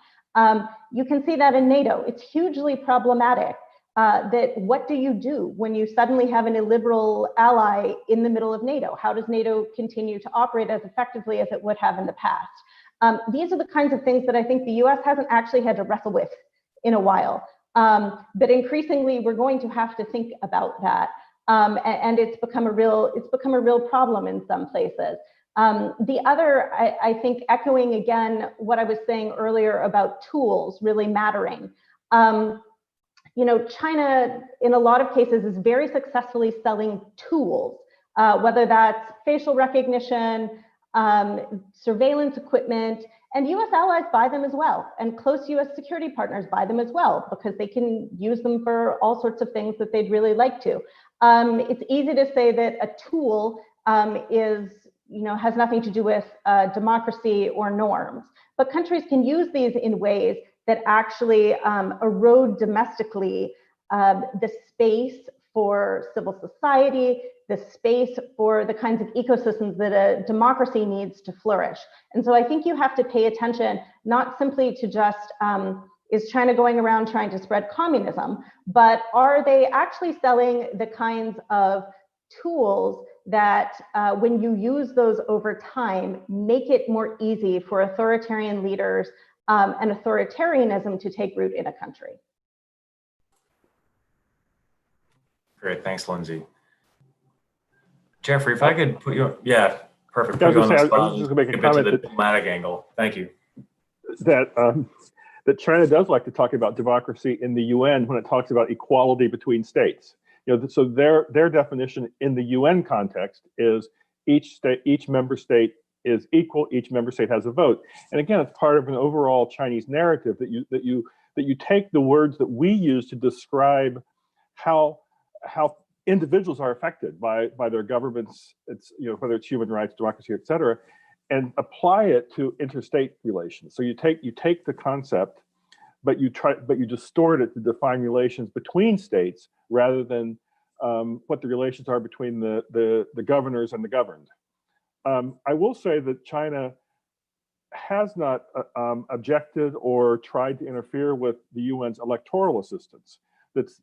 You can see that in NATO. It's hugely problematic that what do you do when you suddenly have an illiberal ally in the middle of NATO? How does NATO continue to operate as effectively as it would have in the past? These are the kinds of things that I think the US hasn't actually had to wrestle with in a while. But increasingly, we're going to have to think about that. And it's become a real problem in some places. The other, I think, echoing again what I was saying earlier about tools really mattering. China, in a lot of cases, is very successfully selling tools, whether that's facial recognition, surveillance equipment, and US allies buy them as well, and close US security partners buy them as well, because they can use them for all sorts of things that they'd really like to. It's easy to say that a tool has nothing to do with democracy or norms, but countries can use these in ways that actually erode domestically the space for civil society, the space for the kinds of ecosystems that a democracy needs to flourish. And so I think you have to pay attention, not simply to just, is China going around trying to spread communism, but are they actually selling the kinds of tools that when you use those over time, make it more easy for authoritarian leaders and authoritarianism to take root in a country. Great, thanks, Lindsay. Jeffrey, if I could put you, yeah, perfect. Put you on the spot. I was just going to make a comment to the diplomatic angle. Thank you. That China does like to talk about democracy in the UN when it talks about equality between states. So their definition in the UN context is each member state is equal. Each member state has a vote. And again, it's part of an overall Chinese narrative that you take the words that we use to describe how individuals are affected by their governments. It's whether it's human rights, democracy, et cetera, and apply it to interstate relations. So you take the concept, but you distort it to define relations between states rather than what the relations are between the governors and the governed. I will say that China has not objected or tried to interfere with the UN's electoral assistance. That's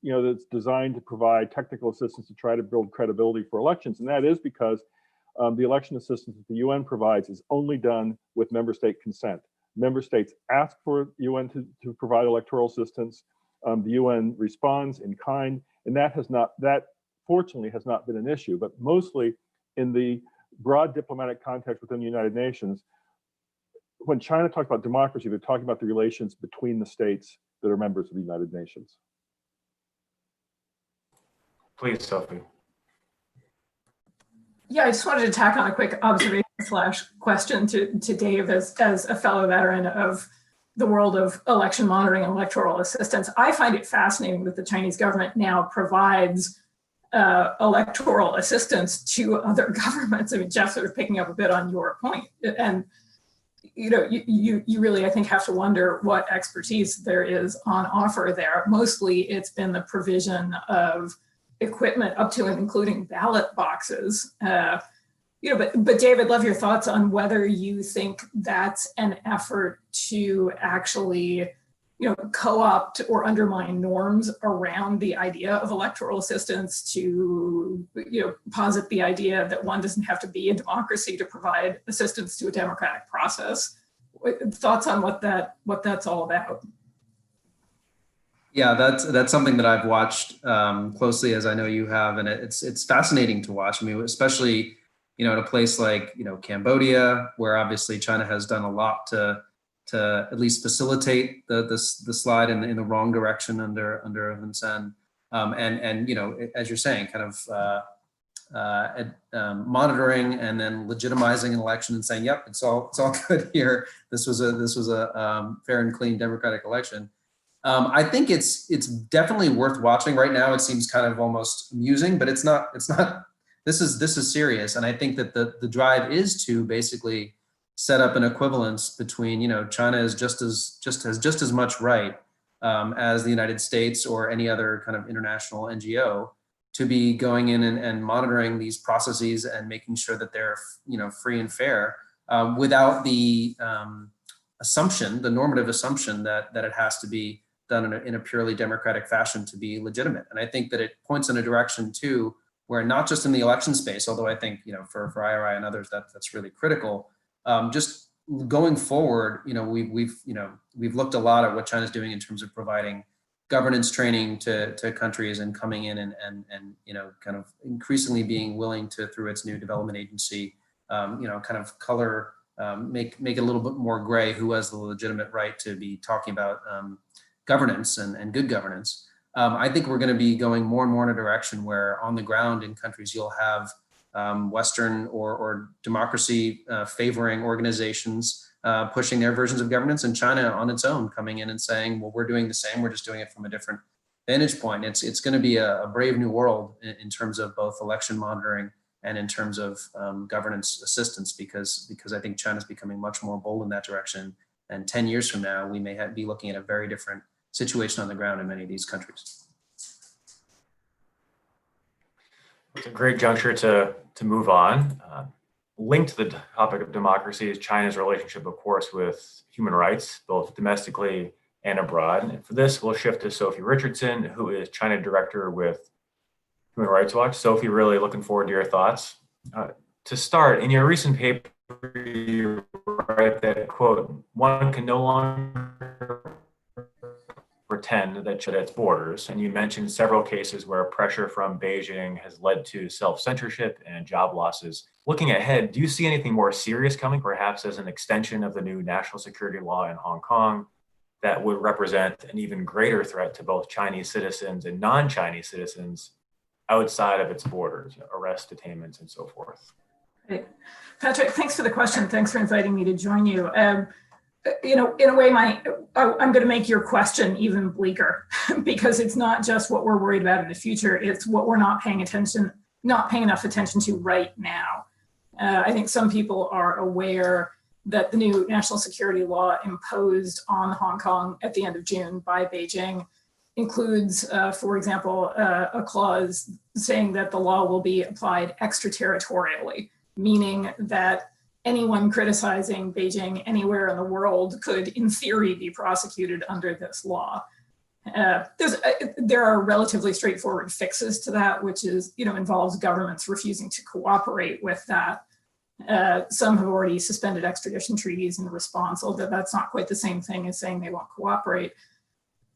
designed to provide technical assistance to try to build credibility for elections, and that is because the election assistance that the UN provides is only done with member state consent. Member states ask for UN to provide electoral assistance. The UN responds in kind, and that fortunately has not been an issue. But mostly in the broad diplomatic context within the United Nations, when China talks about democracy, they're talking about the relations between the states that are members of the United Nations. Please, Sophie. Yeah, I just wanted to tack on a quick observation / question to Dave as a fellow veteran of the world of election monitoring and electoral assistance. I find it fascinating that the Chinese government now provides electoral assistance to other governments. I mean, Jeff, sort of picking up a bit on your point, and you really, I think, have to wonder what expertise there is on offer there. Mostly, it's been the provision of equipment up to and including ballot boxes. But Dave, I'd love your thoughts on whether you think that's an effort to actually, co-opt or undermine norms around the idea of electoral assistance, to, posit the idea that one doesn't have to be a democracy to provide assistance to a democratic process. Thoughts on what that's all about? Yeah, that's something that I've watched closely, as I know you have, and it's fascinating to watch. I mean, especially in a place like Cambodia, where obviously China has done a lot to at least facilitate the slide in the wrong direction under Hun Sen, and as you're saying, kind of monitoring and then legitimizing an election and saying, yep, it's all good here. This was a fair and clean democratic election. I think it's definitely worth watching. Right now, it seems kind of almost amusing, but it's not. This is serious, and I think that the drive is to basically set up an equivalence between China has just as much right as the United States or any other kind of international NGO to be going in and monitoring these processes and making sure that they're free and fair without the assumption, the normative assumption that it has to be done in a purely democratic fashion to be legitimate. And I think that it points in a direction too, where not just in the election space, although I think, for IRI and others, that's really critical. Just going forward, we've looked a lot at what China's doing in terms of providing governance training to countries and coming in and kind of increasingly being willing to, through its new development agency, kind of color, make it a little bit more gray who has the legitimate right to be talking about governance and good governance. I think we're going to be going more and more in a direction where on the ground in countries, you'll have Western or democracy favoring organizations pushing their versions of governance, and China on its own coming in and saying, well, we're doing the same, we're just doing it from a different vantage point. It's going to be a brave new world in terms of both election monitoring and in terms of governance assistance, because I think China's becoming much more bold in that direction. And 10 years from now, we may be looking at a very different situation on the ground in many of these countries. It's a great juncture to move on. Linked to the topic of democracy is China's relationship, of course, with human rights, both domestically and abroad. And for this, we'll shift to Sophie Richardson, who is China Director with Human Rights Watch. Sophie, really looking forward to your thoughts. To start, in your recent paper, you write that, quote, one can no longer pretend that at its borders. And you mentioned several cases where pressure from Beijing has led to self-censorship and job losses. Looking ahead, do you see anything more serious coming, perhaps as an extension of the new national security law in Hong Kong that would represent an even greater threat to both Chinese citizens and non-Chinese citizens outside of its borders, arrest, detainments, and so forth? Great. Patrick, thanks for the question. Thanks for inviting me to join you. In a way, I'm going to make your question even bleaker because it's not just what we're worried about in the future, it's what we're not paying enough attention to right now. I think some people are aware that the new national security law imposed on Hong Kong at the end of June by Beijing includes, for example, a clause saying that the law will be applied extraterritorially, meaning that anyone criticizing Beijing anywhere in the world could, in theory, be prosecuted under this law. There are relatively straightforward fixes to that, which is, involves governments refusing to cooperate with that. Some have already suspended extradition treaties in response, although that's not quite the same thing as saying they won't cooperate.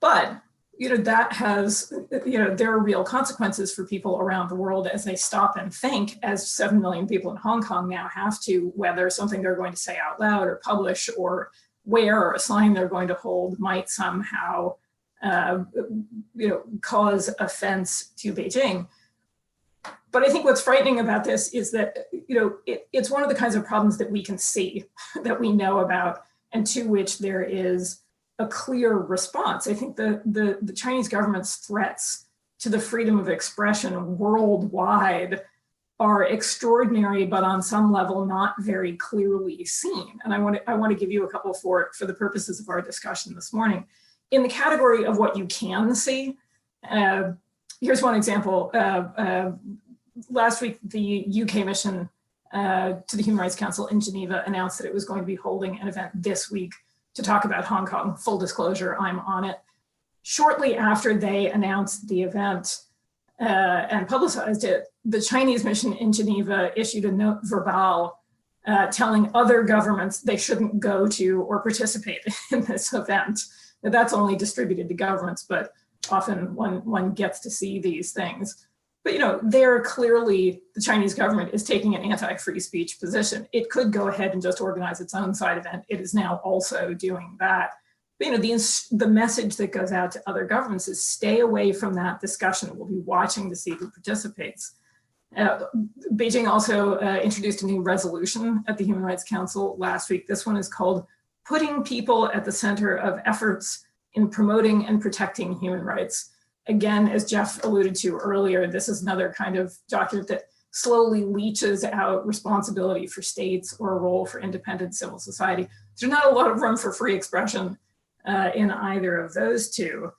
But that has, there are real consequences for people around the world as they stop and think, as 7 million people in Hong Kong now have to, whether something they're going to say out loud or publish or wear or a sign they're going to hold might somehow, cause offense to Beijing. But I think what's frightening about this is that, it's one of the kinds of problems that we can see, that we know about, and to which there is a clear response. I think the Chinese government's threats to the freedom of expression worldwide are extraordinary, but on some level not very clearly seen. And I want to give you a couple for the purposes of our discussion this morning. In the category of what you can see, here's one example. Last week, the UK mission to the Human Rights Council in Geneva announced that it was going to be holding an event this week to talk about Hong Kong. Full disclosure, I'm on it. Shortly after they announced the event and publicized it, the Chinese mission in Geneva issued a note verbal telling other governments they shouldn't go to or participate in this event. Now, that's only distributed to governments, but often one gets to see these things. But there clearly the Chinese government is taking an anti-free speech position. It could go ahead and just organize its own side event. It is now also doing that. But the message that goes out to other governments is stay away from that discussion. We'll be watching to see who participates. Beijing also introduced a new resolution at the Human Rights Council last week. This one is called Putting People at the Center of Efforts in Promoting and Protecting Human Rights. Again, as Jeff alluded to earlier, this is another kind of document that slowly leaches out responsibility for states or a role for independent civil society. There's not a lot of room for free expression in either of those two.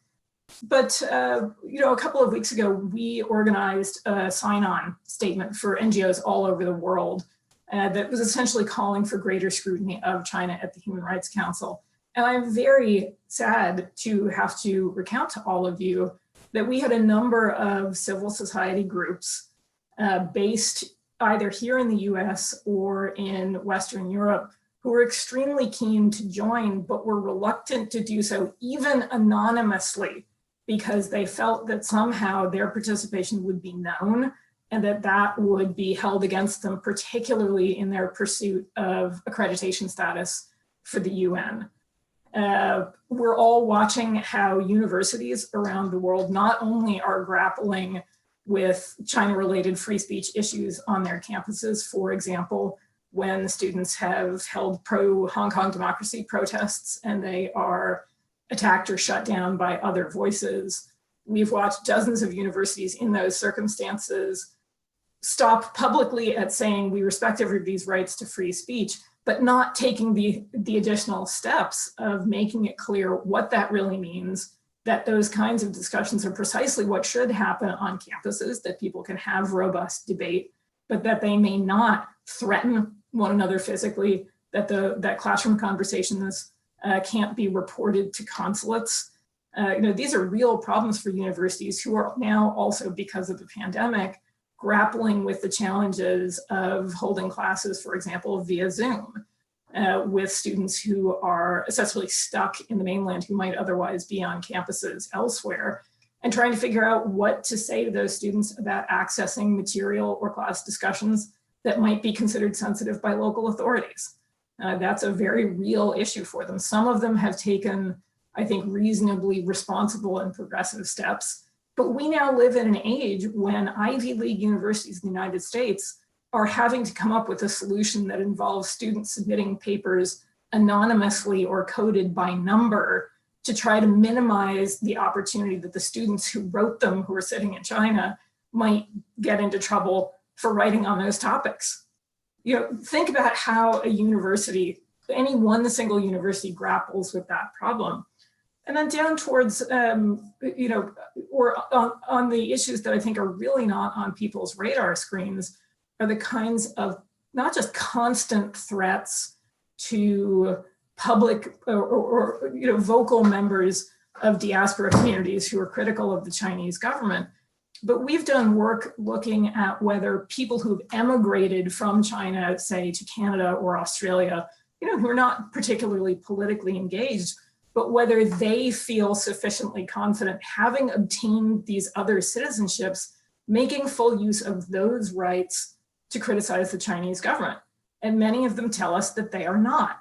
But a couple of weeks ago, we organized a sign-on statement for NGOs all over the world that was essentially calling for greater scrutiny of China at the Human Rights Council. And I'm very sad to have to recount to all of you that we had a number of civil society groups based either here in the US or in Western Europe who were extremely keen to join, but were reluctant to do so even anonymously because they felt that somehow their participation would be known and that that would be held against them, particularly in their pursuit of accreditation status for the UN. We're all watching how universities around the world not only are grappling with China-related free speech issues on their campuses, for example, when students have held pro-Hong Kong democracy protests and they are attacked or shut down by other voices. We've watched dozens of universities in those circumstances stop publicly at saying we respect everybody's rights to free speech, but not taking the additional steps of making it clear what that really means, that those kinds of discussions are precisely what should happen on campuses, that people can have robust debate, but that they may not threaten one another physically, that that classroom conversations can't be reported to consulates. These are real problems for universities who are now also, because of the pandemic, grappling with the challenges of holding classes, for example, via Zoom, with students who are essentially stuck in the mainland who might otherwise be on campuses elsewhere, and trying to figure out what to say to those students about accessing material or class discussions that might be considered sensitive by local authorities. That's a very real issue for them. Some of them have taken, I think, reasonably responsible and progressive steps. But we now live in an age when Ivy League universities in the United States are having to come up with a solution that involves students submitting papers anonymously or coded by number to try to minimize the opportunity that the students who wrote them, who are sitting in China, might get into trouble for writing on those topics. Think about how a university, any one single university, grapples with that problem. And then down towards, or on the issues that I think are really not on people's radar screens are the kinds of not just constant threats to public or vocal members of diaspora communities who are critical of the Chinese government. But we've done work looking at whether people who've emigrated from China, say to Canada or Australia, who are not particularly politically engaged, but whether they feel sufficiently confident having obtained these other citizenships, making full use of those rights to criticize the Chinese government. And many of them tell us that they are not.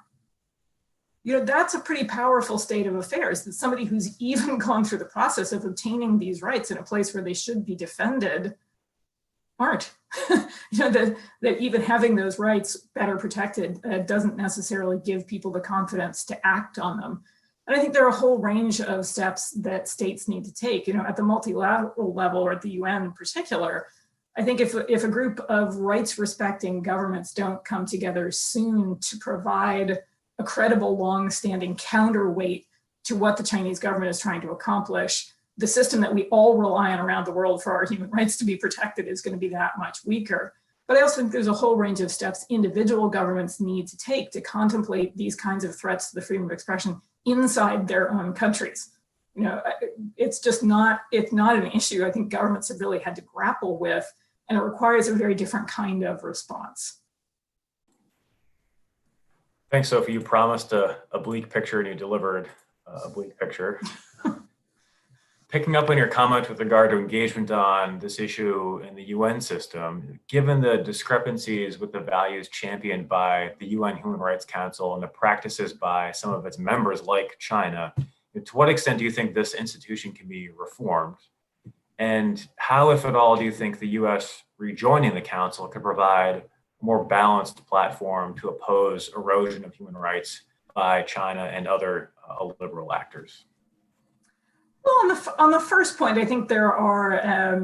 That's a pretty powerful state of affairs, that somebody who's even gone through the process of obtaining these rights in a place where they should be defended aren't. That even having those rights better protected doesn't necessarily give people the confidence to act on them. And I think there are a whole range of steps that states need to take. At the multilateral level, or at the UN in particular, I think if a group of rights-respecting governments don't come together soon to provide a credible, long-standing counterweight to what the Chinese government is trying to accomplish, the system that we all rely on around the world for our human rights to be protected is going to be that much weaker. But I also think there's a whole range of steps individual governments need to take to contemplate these kinds of threats to the freedom of expression inside their own countries. It's not an issue I think governments have really had to grapple with, and it requires a very different kind of response. Thanks, Sophie. You promised a bleak picture and you delivered a bleak picture. Picking up on your comment with regard to engagement on this issue in the UN system, given the discrepancies with the values championed by the UN Human Rights Council and the practices by some of its members like China, to what extent do you think this institution can be reformed? And how, if at all, do you think the US rejoining the council could provide a more balanced platform to oppose erosion of human rights by China and other liberal actors? Well, on the first point, I think there are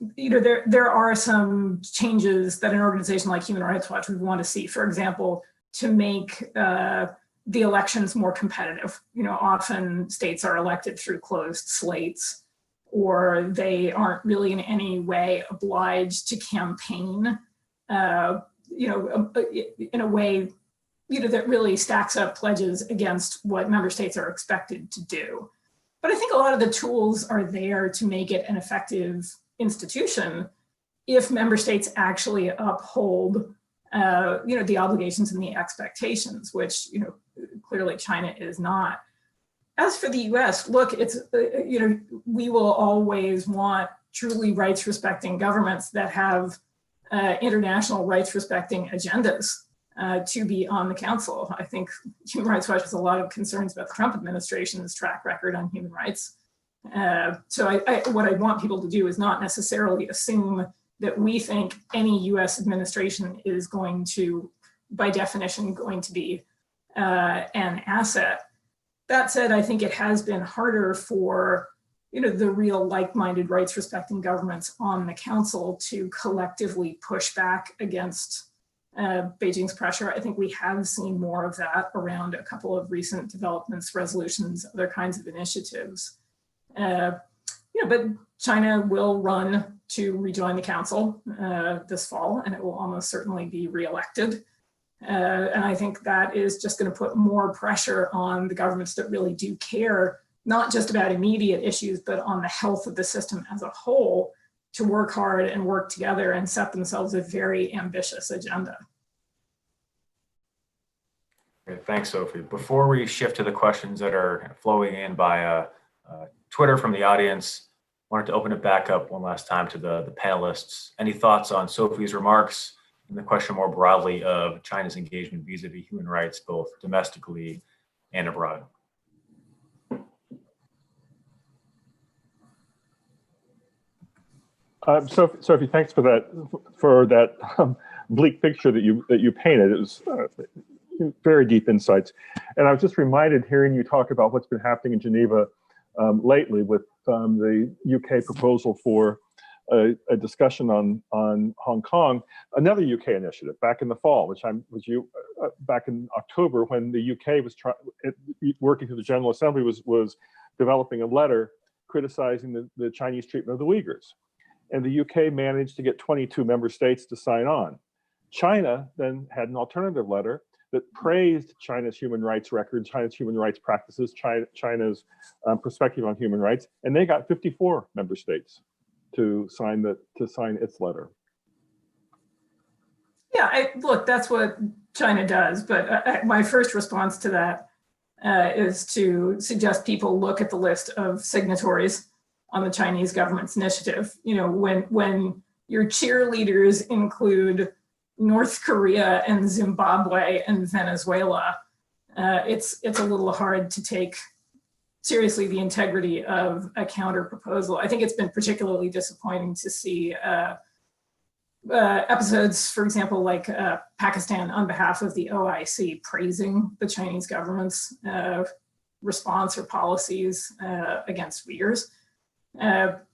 there are some changes that an organization like Human Rights Watch would want to see. For example, to make the elections more competitive. Often states are elected through closed slates, or they aren't really in any way obliged to campaign, in a way that really stacks up pledges against what member states are expected to do. But I think a lot of the tools are there to make it an effective institution if member states actually uphold, the obligations and the expectations, which, clearly China is not. As for the US, look, it's, we will always want truly rights respecting governments that have international rights respecting agendas to be on the council. I think Human Rights Watch has a lot of concerns about the Trump administration's track record on human rights. So what I want people to do is not necessarily assume that we think any US administration is going to, by definition, going to be an asset. That said, I think it has been harder for the real like-minded rights respecting governments on the council to collectively push back against Beijing's pressure. I think we have seen more of that around a couple of recent developments, resolutions, other kinds of initiatives. But China will run to rejoin the council this fall, and it will almost certainly be reelected. And I think that is just going to put more pressure on the governments that really do care, not just about immediate issues, but on the health of the system as a whole, to work hard and work together and set themselves a very ambitious agenda. Great. Thanks, Sophie. Before we shift to the questions that are flowing in by Twitter from the audience, I wanted to open it back up one last time to the panelists. Any thoughts on Sophie's remarks and the question more broadly of China's engagement vis-a-vis human rights, both domestically and abroad? Sophie, thanks for that bleak picture that you painted. It was very deep insights, and I was just reminded hearing you talk about what's been happening in Geneva lately with the UK proposal for a discussion on Hong Kong, another UK initiative back in the fall, back in October when the UK was working through the General Assembly was developing a letter criticizing the Chinese treatment of the Uyghurs. And the UK managed to get 22 member states to sign on. China then had an alternative letter that praised China's human rights record, China's human rights practices, China's perspective on human rights, and they got 54 member states to sign its letter. Yeah, look, that's what China does. But my first response to that is to suggest people look at the list of signatories on the Chinese government's initiative. When your cheerleaders include North Korea and Zimbabwe and Venezuela, it's a little hard to take seriously the integrity of a counter proposal. I think it's been particularly disappointing to see episodes, for example, like Pakistan on behalf of the OIC praising the Chinese government's response or policies against Uyghurs. But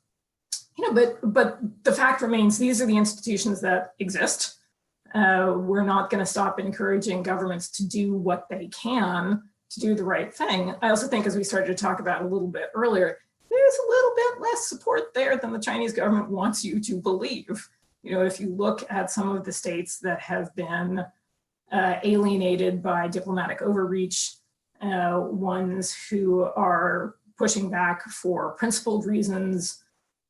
the fact remains, these are the institutions that exist. We're not going to stop encouraging governments to do what they can to do the right thing. I also think, as we started to talk about a little bit earlier, there's a little bit less support there than the Chinese government wants you to believe. If you look at some of the states that have been alienated by diplomatic overreach, ones who are pushing back for principled reasons,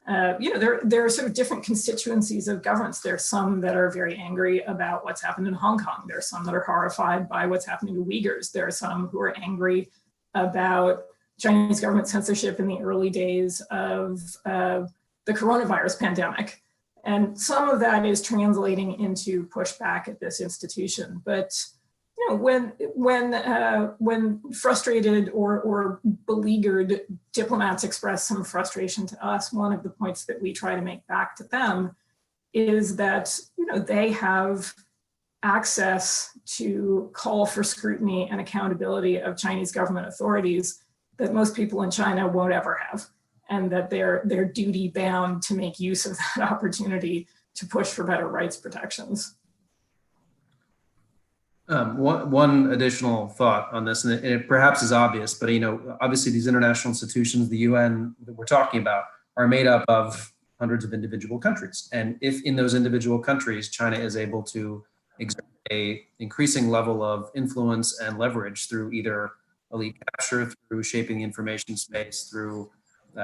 there are sort of different constituencies of governments. There are some that are very angry about what's happened in Hong Kong. There are some that are horrified by what's happening to Uyghurs. There are some who are angry about Chinese government censorship in the early days of the coronavirus pandemic. And some of that is translating into pushback at this institution. But when frustrated or beleaguered diplomats express some frustration to us, one of the points that we try to make back to them is that they have access to call for scrutiny and accountability of Chinese government authorities that most people in China won't ever have, and that they're duty bound to make use of that opportunity to push for better rights protections. One additional thought on this, and it perhaps is obvious, but obviously these international institutions, the UN that we're talking about, are made up of hundreds of individual countries. And if in those individual countries, China is able to exert a increasing level of influence and leverage through either elite capture, through shaping the information space, through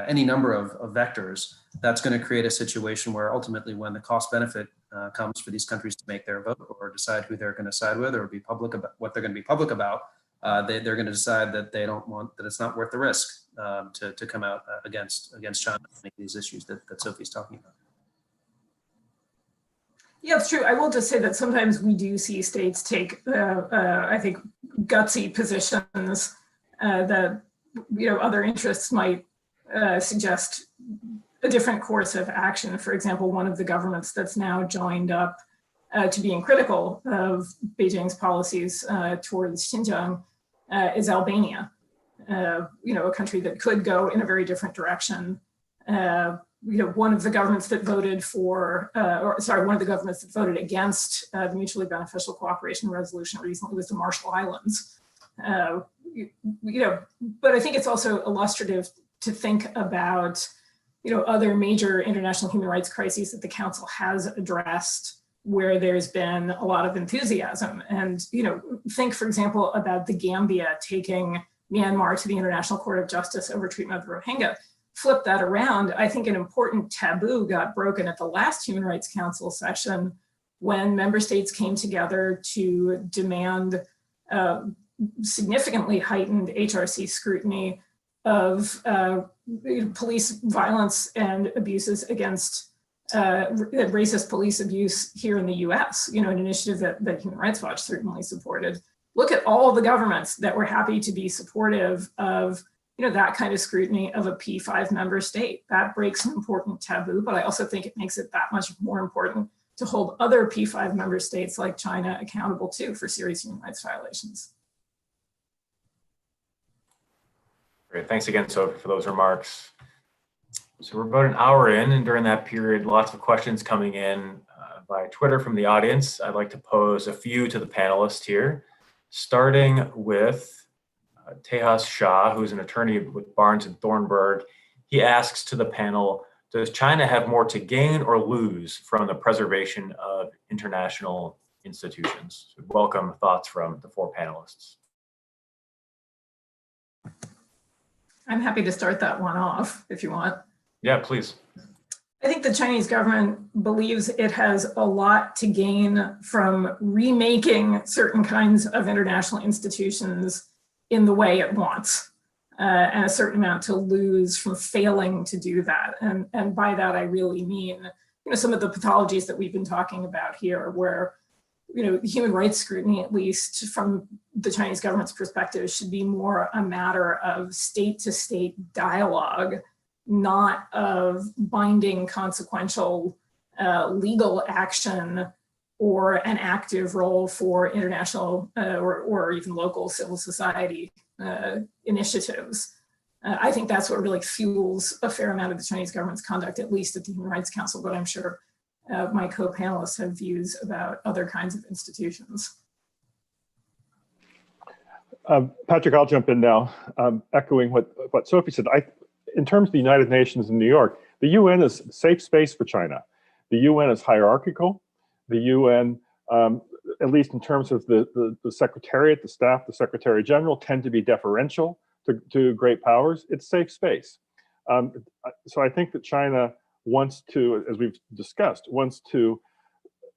any number of vectors, that's going to create a situation where ultimately when the cost benefit comes for these countries to make their vote or decide who they're going to side with or be public about what they're going to be public about, they're going to decide that they don't want, that it's not worth the risk to come out against China on any of these issues that Sophie's talking about. Yeah, it's true. I will just say that sometimes we do see states take, I think, gutsy positions that, other interests might suggest a different course of action. For example, one of the governments that's now joined up to being critical of Beijing's policies towards Xinjiang is Albania. A country that could go in a very different direction. One of the governments that voted for, one of the governments that voted against the mutually beneficial cooperation resolution recently was the Marshall Islands. But I think it's also illustrative to think about, other major international human rights crises that the Council has addressed where there's been a lot of enthusiasm. And, think, for example, about the Gambia taking Myanmar to the International Court of Justice over treatment of the Rohingya. Flip that around, I think an important taboo got broken at the last Human Rights Council session when member states came together to demand significantly heightened HRC scrutiny of police violence and abuses against racist police abuse here in the US, an initiative that Human Rights Watch certainly supported. Look at all the governments that were happy to be supportive of that kind of scrutiny of a P5 member state. That breaks an important taboo, but I also think it makes it that much more important to hold other P5 member states like China accountable too for serious human rights violations. Great, thanks again, Sophie, for those remarks. So we're about an hour in, and during that period, lots of questions coming in via Twitter from the audience. I'd like to pose a few to the panelists here, starting with Tejas Shah, who's an attorney with Barnes and Thornburg. He asks to the panel, does China have more to gain or lose from the preservation of international institutions? So welcome thoughts from the four panelists. I'm happy to start that one off if you want. Yeah, please. I think the Chinese government believes it has a lot to gain from remaking certain kinds of international institutions in the way it wants, and a certain amount to lose from failing to do that. And by that, I really mean, some of the pathologies that we've been talking about here, where, human rights scrutiny, at least from the Chinese government's perspective, should be more a matter of state-to-state dialogue, not of binding consequential legal action or an active role for international or even local civil society initiatives. I think that's what really fuels a fair amount of the Chinese government's conduct, at least at the Human Rights Council, but I'm sure my co-panelists have views about other kinds of institutions. Patrick, I'll jump in now, echoing what Sophie said. In terms of the United Nations in New York, the UN is a safe space for China. The UN is hierarchical. The UN, at least in terms of the Secretariat, the staff, the Secretary General, tend to be deferential to great powers. It's safe space. So I think that China wants to, as we've discussed,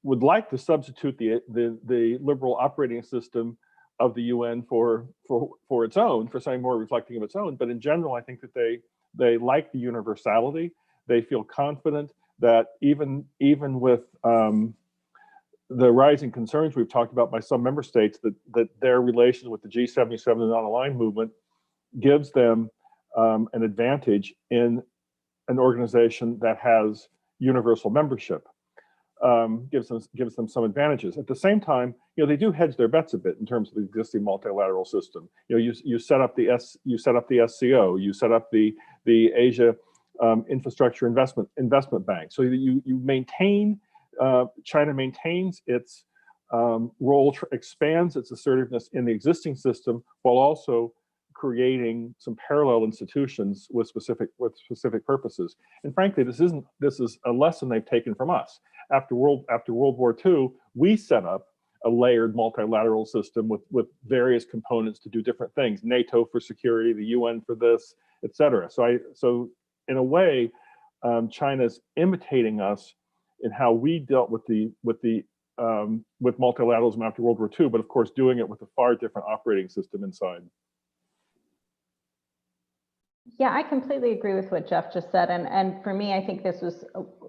would like to substitute the liberal operating system of the UN for its own, for something more reflecting of its own. But in general, I think that they like the universality. They feel confident that even with the rising concerns we've talked about by some member states, that their relations with the G77 and non-aligned movement gives them an advantage in an organization that has universal membership. Gives them some advantages. At the same time, they do hedge their bets a bit in terms of the existing multilateral system. You set up the SCO, you set up the Asia Infrastructure Investment Bank. So you maintain, China maintains its role, expands its assertiveness in the existing system, while also creating some parallel institutions with specific purposes. And frankly, this is a lesson they've taken from us. After World War II, we set up a layered multilateral system with various components to do different things. NATO for security, the UN for this, et cetera. So in a way, China's imitating us in how we dealt with multilateralism after World War II, but of course doing it with a far different operating system inside. Yeah, I completely agree with what Jeff just said. And for me, I think this was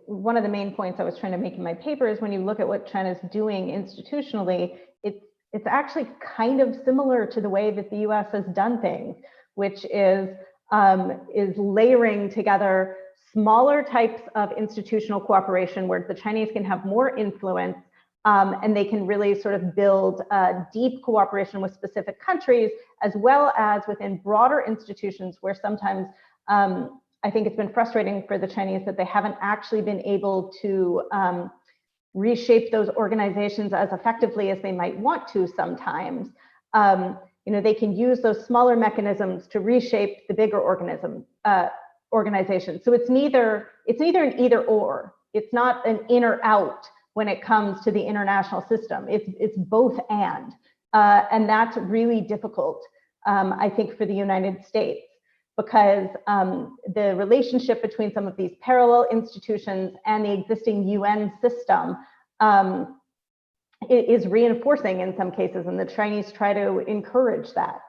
one of the main points I was trying to make in my paper is when you look at what China's doing institutionally, it's actually kind of similar to the way that the US has done things, which is layering together smaller types of institutional cooperation where the Chinese can have more influence and they can really sort of build deep cooperation with specific countries, as well as within broader institutions where sometimes I think it's been frustrating for the Chinese that they haven't actually been able to reshape those organizations as effectively as they might want to sometimes. They can use those smaller mechanisms to reshape the bigger organization. So it's neither an either or. It's not an in or out when it comes to the international system. It's both and that's really difficult, I think, for the United States, because the relationship between some of these parallel institutions and the existing UN system is reinforcing in some cases, and the Chinese try to encourage that.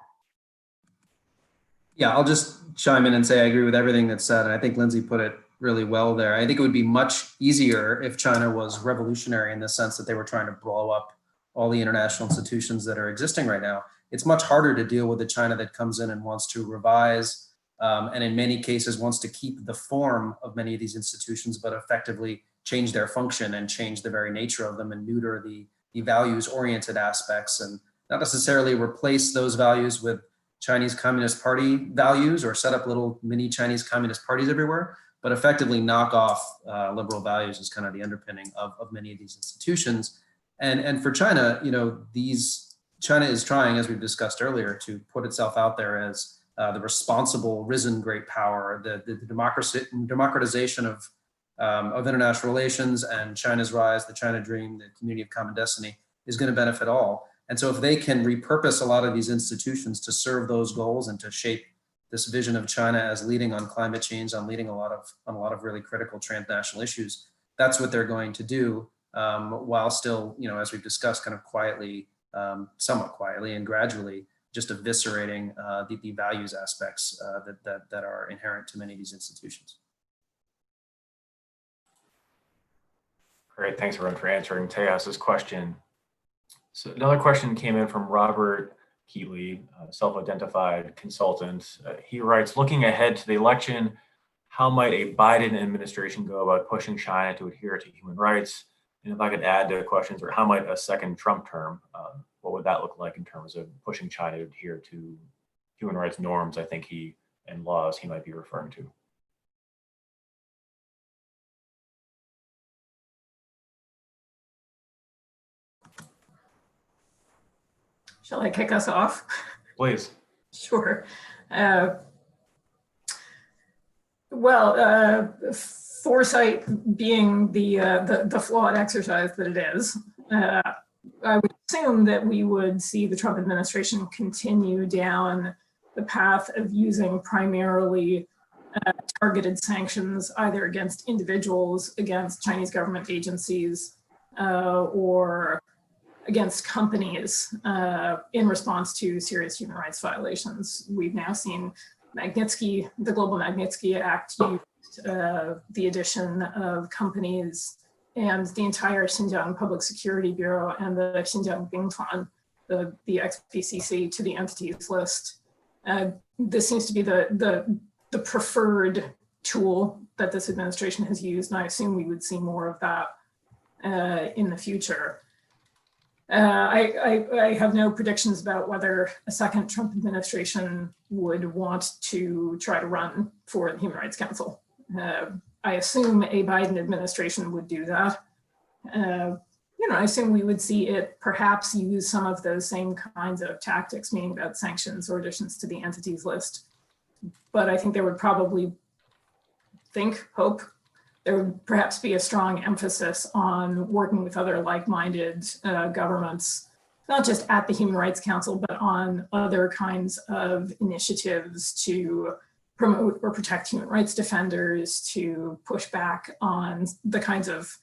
Yeah, I'll just chime in and say I agree with everything that's said. And I think Lindsay put it really well there. I think it would be much easier if China was revolutionary in the sense that they were trying to blow up all the international institutions that are existing right now. It's much harder to deal with a China that comes in and wants to revise, and in many cases wants to keep the form of many of these institutions, but effectively change their function and change the very nature of them and neuter the values-oriented aspects, and not necessarily replace those values with Chinese Communist Party values or set up little mini Chinese Communist parties everywhere, but effectively knock off liberal values is kind of the underpinning of many of these institutions. And for China, China is trying, as we've discussed earlier, to put itself out there as the responsible, risen great power, the democratization of international relations, and China's rise, the China dream, the community of common destiny is going to benefit all. And so if they can repurpose a lot of these institutions to serve those goals and to shape this vision of China as leading on climate change, on leading on a lot of really critical transnational issues, that's what they're going to do, while still, as we've discussed, kind of quietly, somewhat quietly and gradually, just eviscerating the values aspects that are inherent to many of these institutions. Great, thanks everyone for answering Tejas' question. So another question came in from Robert Keeley, self-identified consultant. He writes, looking ahead to the election, how might a Biden administration go about pushing China to adhere to human rights? And if I could add to questions, or how might a second Trump term, what would that look like in terms of pushing China to adhere to human rights norms, I think and laws he might be referring to? Shall I kick us off? Please. Sure. Foresight being the flawed exercise that it is, I would assume that we would see the Trump administration continue down the path of using primarily targeted sanctions, either against individuals, against Chinese government agencies, or against companies in response to serious human rights violations. We've now seen Magnitsky, the Global Magnitsky Act, used the addition of companies and the entire Xinjiang Public Security Bureau and the Xinjiang Bingtuan, the XPCC, to the entities list. This seems to be the preferred tool that this administration has used, and I assume we would see more of that in the future. I have no predictions about whether a second Trump administration would want to try to run for the Human Rights Council. I assume a Biden administration would do that. I assume we would see it perhaps use some of those same kinds of tactics, meaning about sanctions or additions to the entities list. But I think they would probably hope there would perhaps be a strong emphasis on working with other like-minded governments, not just at the Human Rights Council, but on other kinds of initiatives to promote or protect human rights defenders, to push back on the kinds of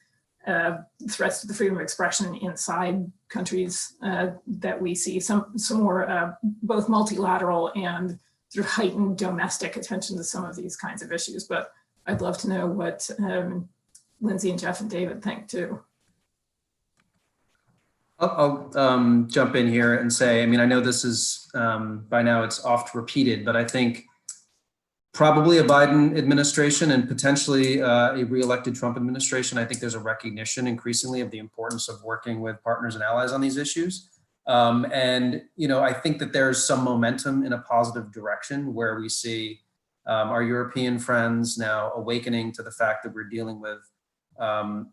threats to the freedom of expression inside countries that we see, some more both multilateral and sort of heightened domestic attention to some of these kinds of issues. But I'd love to know what Lindsay and Jeff and David think too. I'll jump in here and say, I mean, I know this is, by now it's oft repeated, but I think probably a Biden administration and potentially a re-elected Trump administration, I think there's a recognition increasingly of the importance of working with partners and allies on these issues. And, you know, I think that there's some momentum in a positive direction where we see our European friends now awakening to the fact that we're dealing with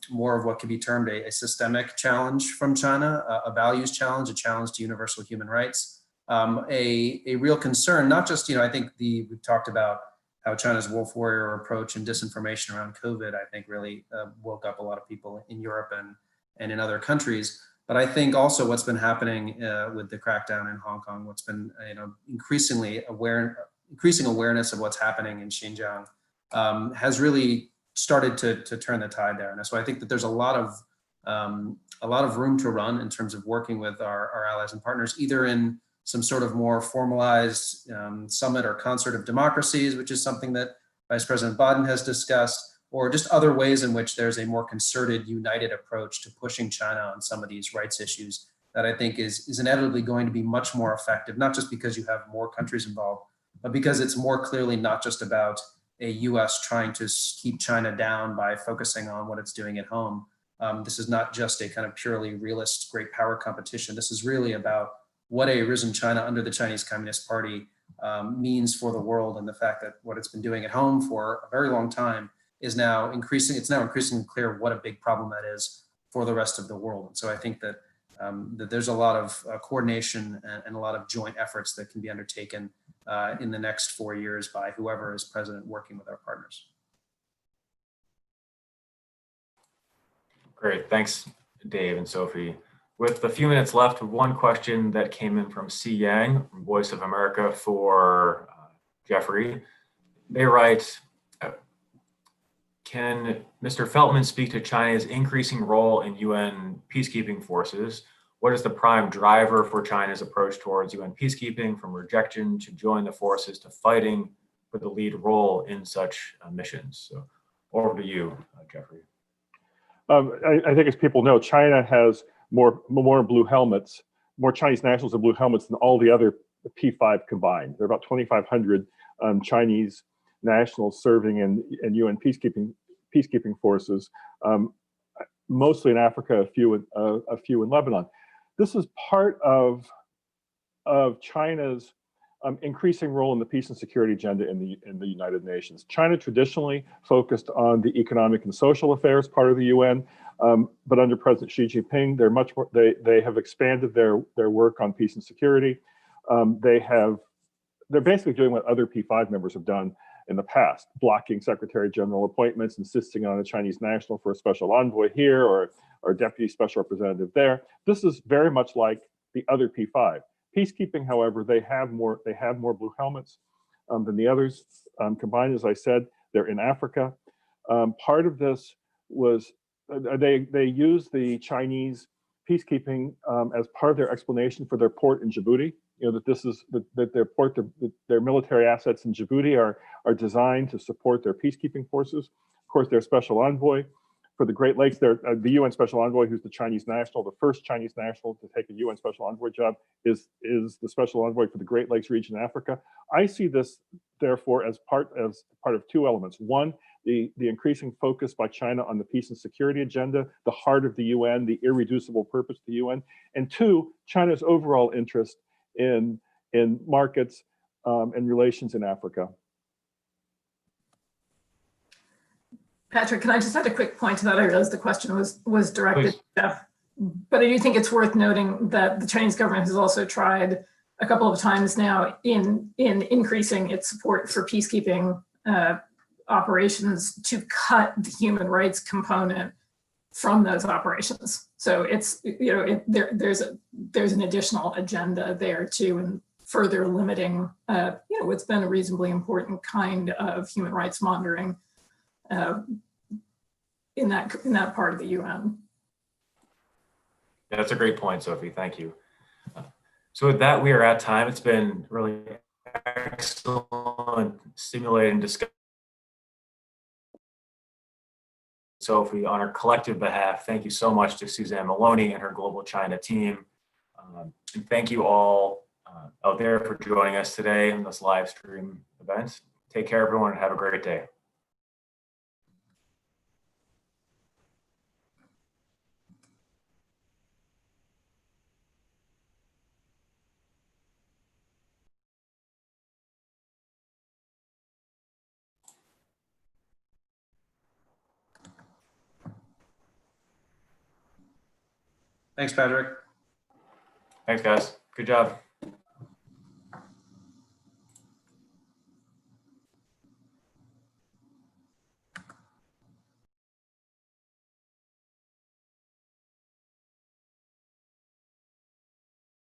more of what can be termed a systemic challenge from China, a values challenge, a challenge to universal human rights, a real concern, not just, you know, I think we've talked about how China's wolf warrior approach and disinformation around COVID, I think really woke up a lot of people in Europe and in other countries. But I think also what's been happening with the crackdown in Hong Kong, what's been, you know, increasing awareness of what's happening in Xinjiang has really started to turn the tide there. And so I think that there's a lot of room to run in terms of working with our allies and partners, either in some sort of more formalized summit or concert of democracies, which is something that Vice President Biden has discussed, or just other ways in which there's a more concerted, united approach to pushing China on some of these rights issues that I think is inevitably going to be much more effective, not just because you have more countries involved, but because it's more clearly not just about a US trying to keep China down by focusing on what it's doing at home. This is not just a kind of purely realist great power competition. This is really about what a risen China under the Chinese Communist Party means for the world, and the fact that what it's been doing at home for a very long time is now increasing. It's now increasingly clear what a big problem that is for the rest of the world. And so I think that that there's a lot of coordination and a lot of joint efforts that can be undertaken in the next 4 years by whoever is president working with our partners. Great, thanks, Dave and Sophie. With a few minutes left, one question that came in from C. Yang, from Voice of America, for Jeffrey. They write, can Mr. Feltman speak to China's increasing role in UN peacekeeping forces? What is the prime driver for China's approach towards UN peacekeeping, from rejection to join the forces to fighting for the lead role in such missions? So over to you, Jeffrey. I think, as people know, China has more blue helmets, more Chinese nationals in blue helmets than all the other P5 combined. There are about 2,500 Chinese nationals serving in UN peacekeeping forces, mostly in Africa, a few in Lebanon. This is part of China's increasing role in the peace and security agenda in the United Nations. China traditionally focused on the economic and social affairs part of the UN, but under President Xi Jinping, they're much more. They have expanded their work on peace and security. They're basically doing what other P5 members have done in the past, blocking Secretary General appointments, insisting on a Chinese national for a special envoy here or deputy special representative there. This is very much like the other P5. Peacekeeping, however, they have more blue helmets than the others combined. As I said, they're in Africa. Part of this was they used the Chinese peacekeeping as part of their explanation for their port in Djibouti. You know, that their military assets in Djibouti are designed to support their peacekeeping forces. Of course, their special envoy for the Great Lakes, the UN special envoy, who's the Chinese national, the first Chinese national to take a UN special envoy job, is the special envoy for the Great Lakes region in Africa. I see this, therefore, as part of two elements. One, the increasing focus by China on the peace and security agenda, the heart of the UN, the irreducible purpose of the UN. And two, China's overall interest in markets and relations in Africa. Patrick, can I just add a quick point to that? I realize the question was directed to Jeff, but I do think it's worth noting that the Chinese government has also tried a couple of times now in increasing its support for peacekeeping operations to cut the human rights component from those operations. So it's, there's an additional agenda there too, and further limiting, what's been a reasonably important kind of human rights monitoring in that part of the UN. Yeah, that's a great point, Sophie. Thank you. So with that, we are at time. It's been really excellent, stimulating discussion. Sophie, on our collective behalf, thank you so much to Suzanne Maloney and her Global China team. And thank you all out there for joining us today in this live stream event. Take care, everyone, and have a great day. Thanks, Patrick. Thanks, guys. Good job.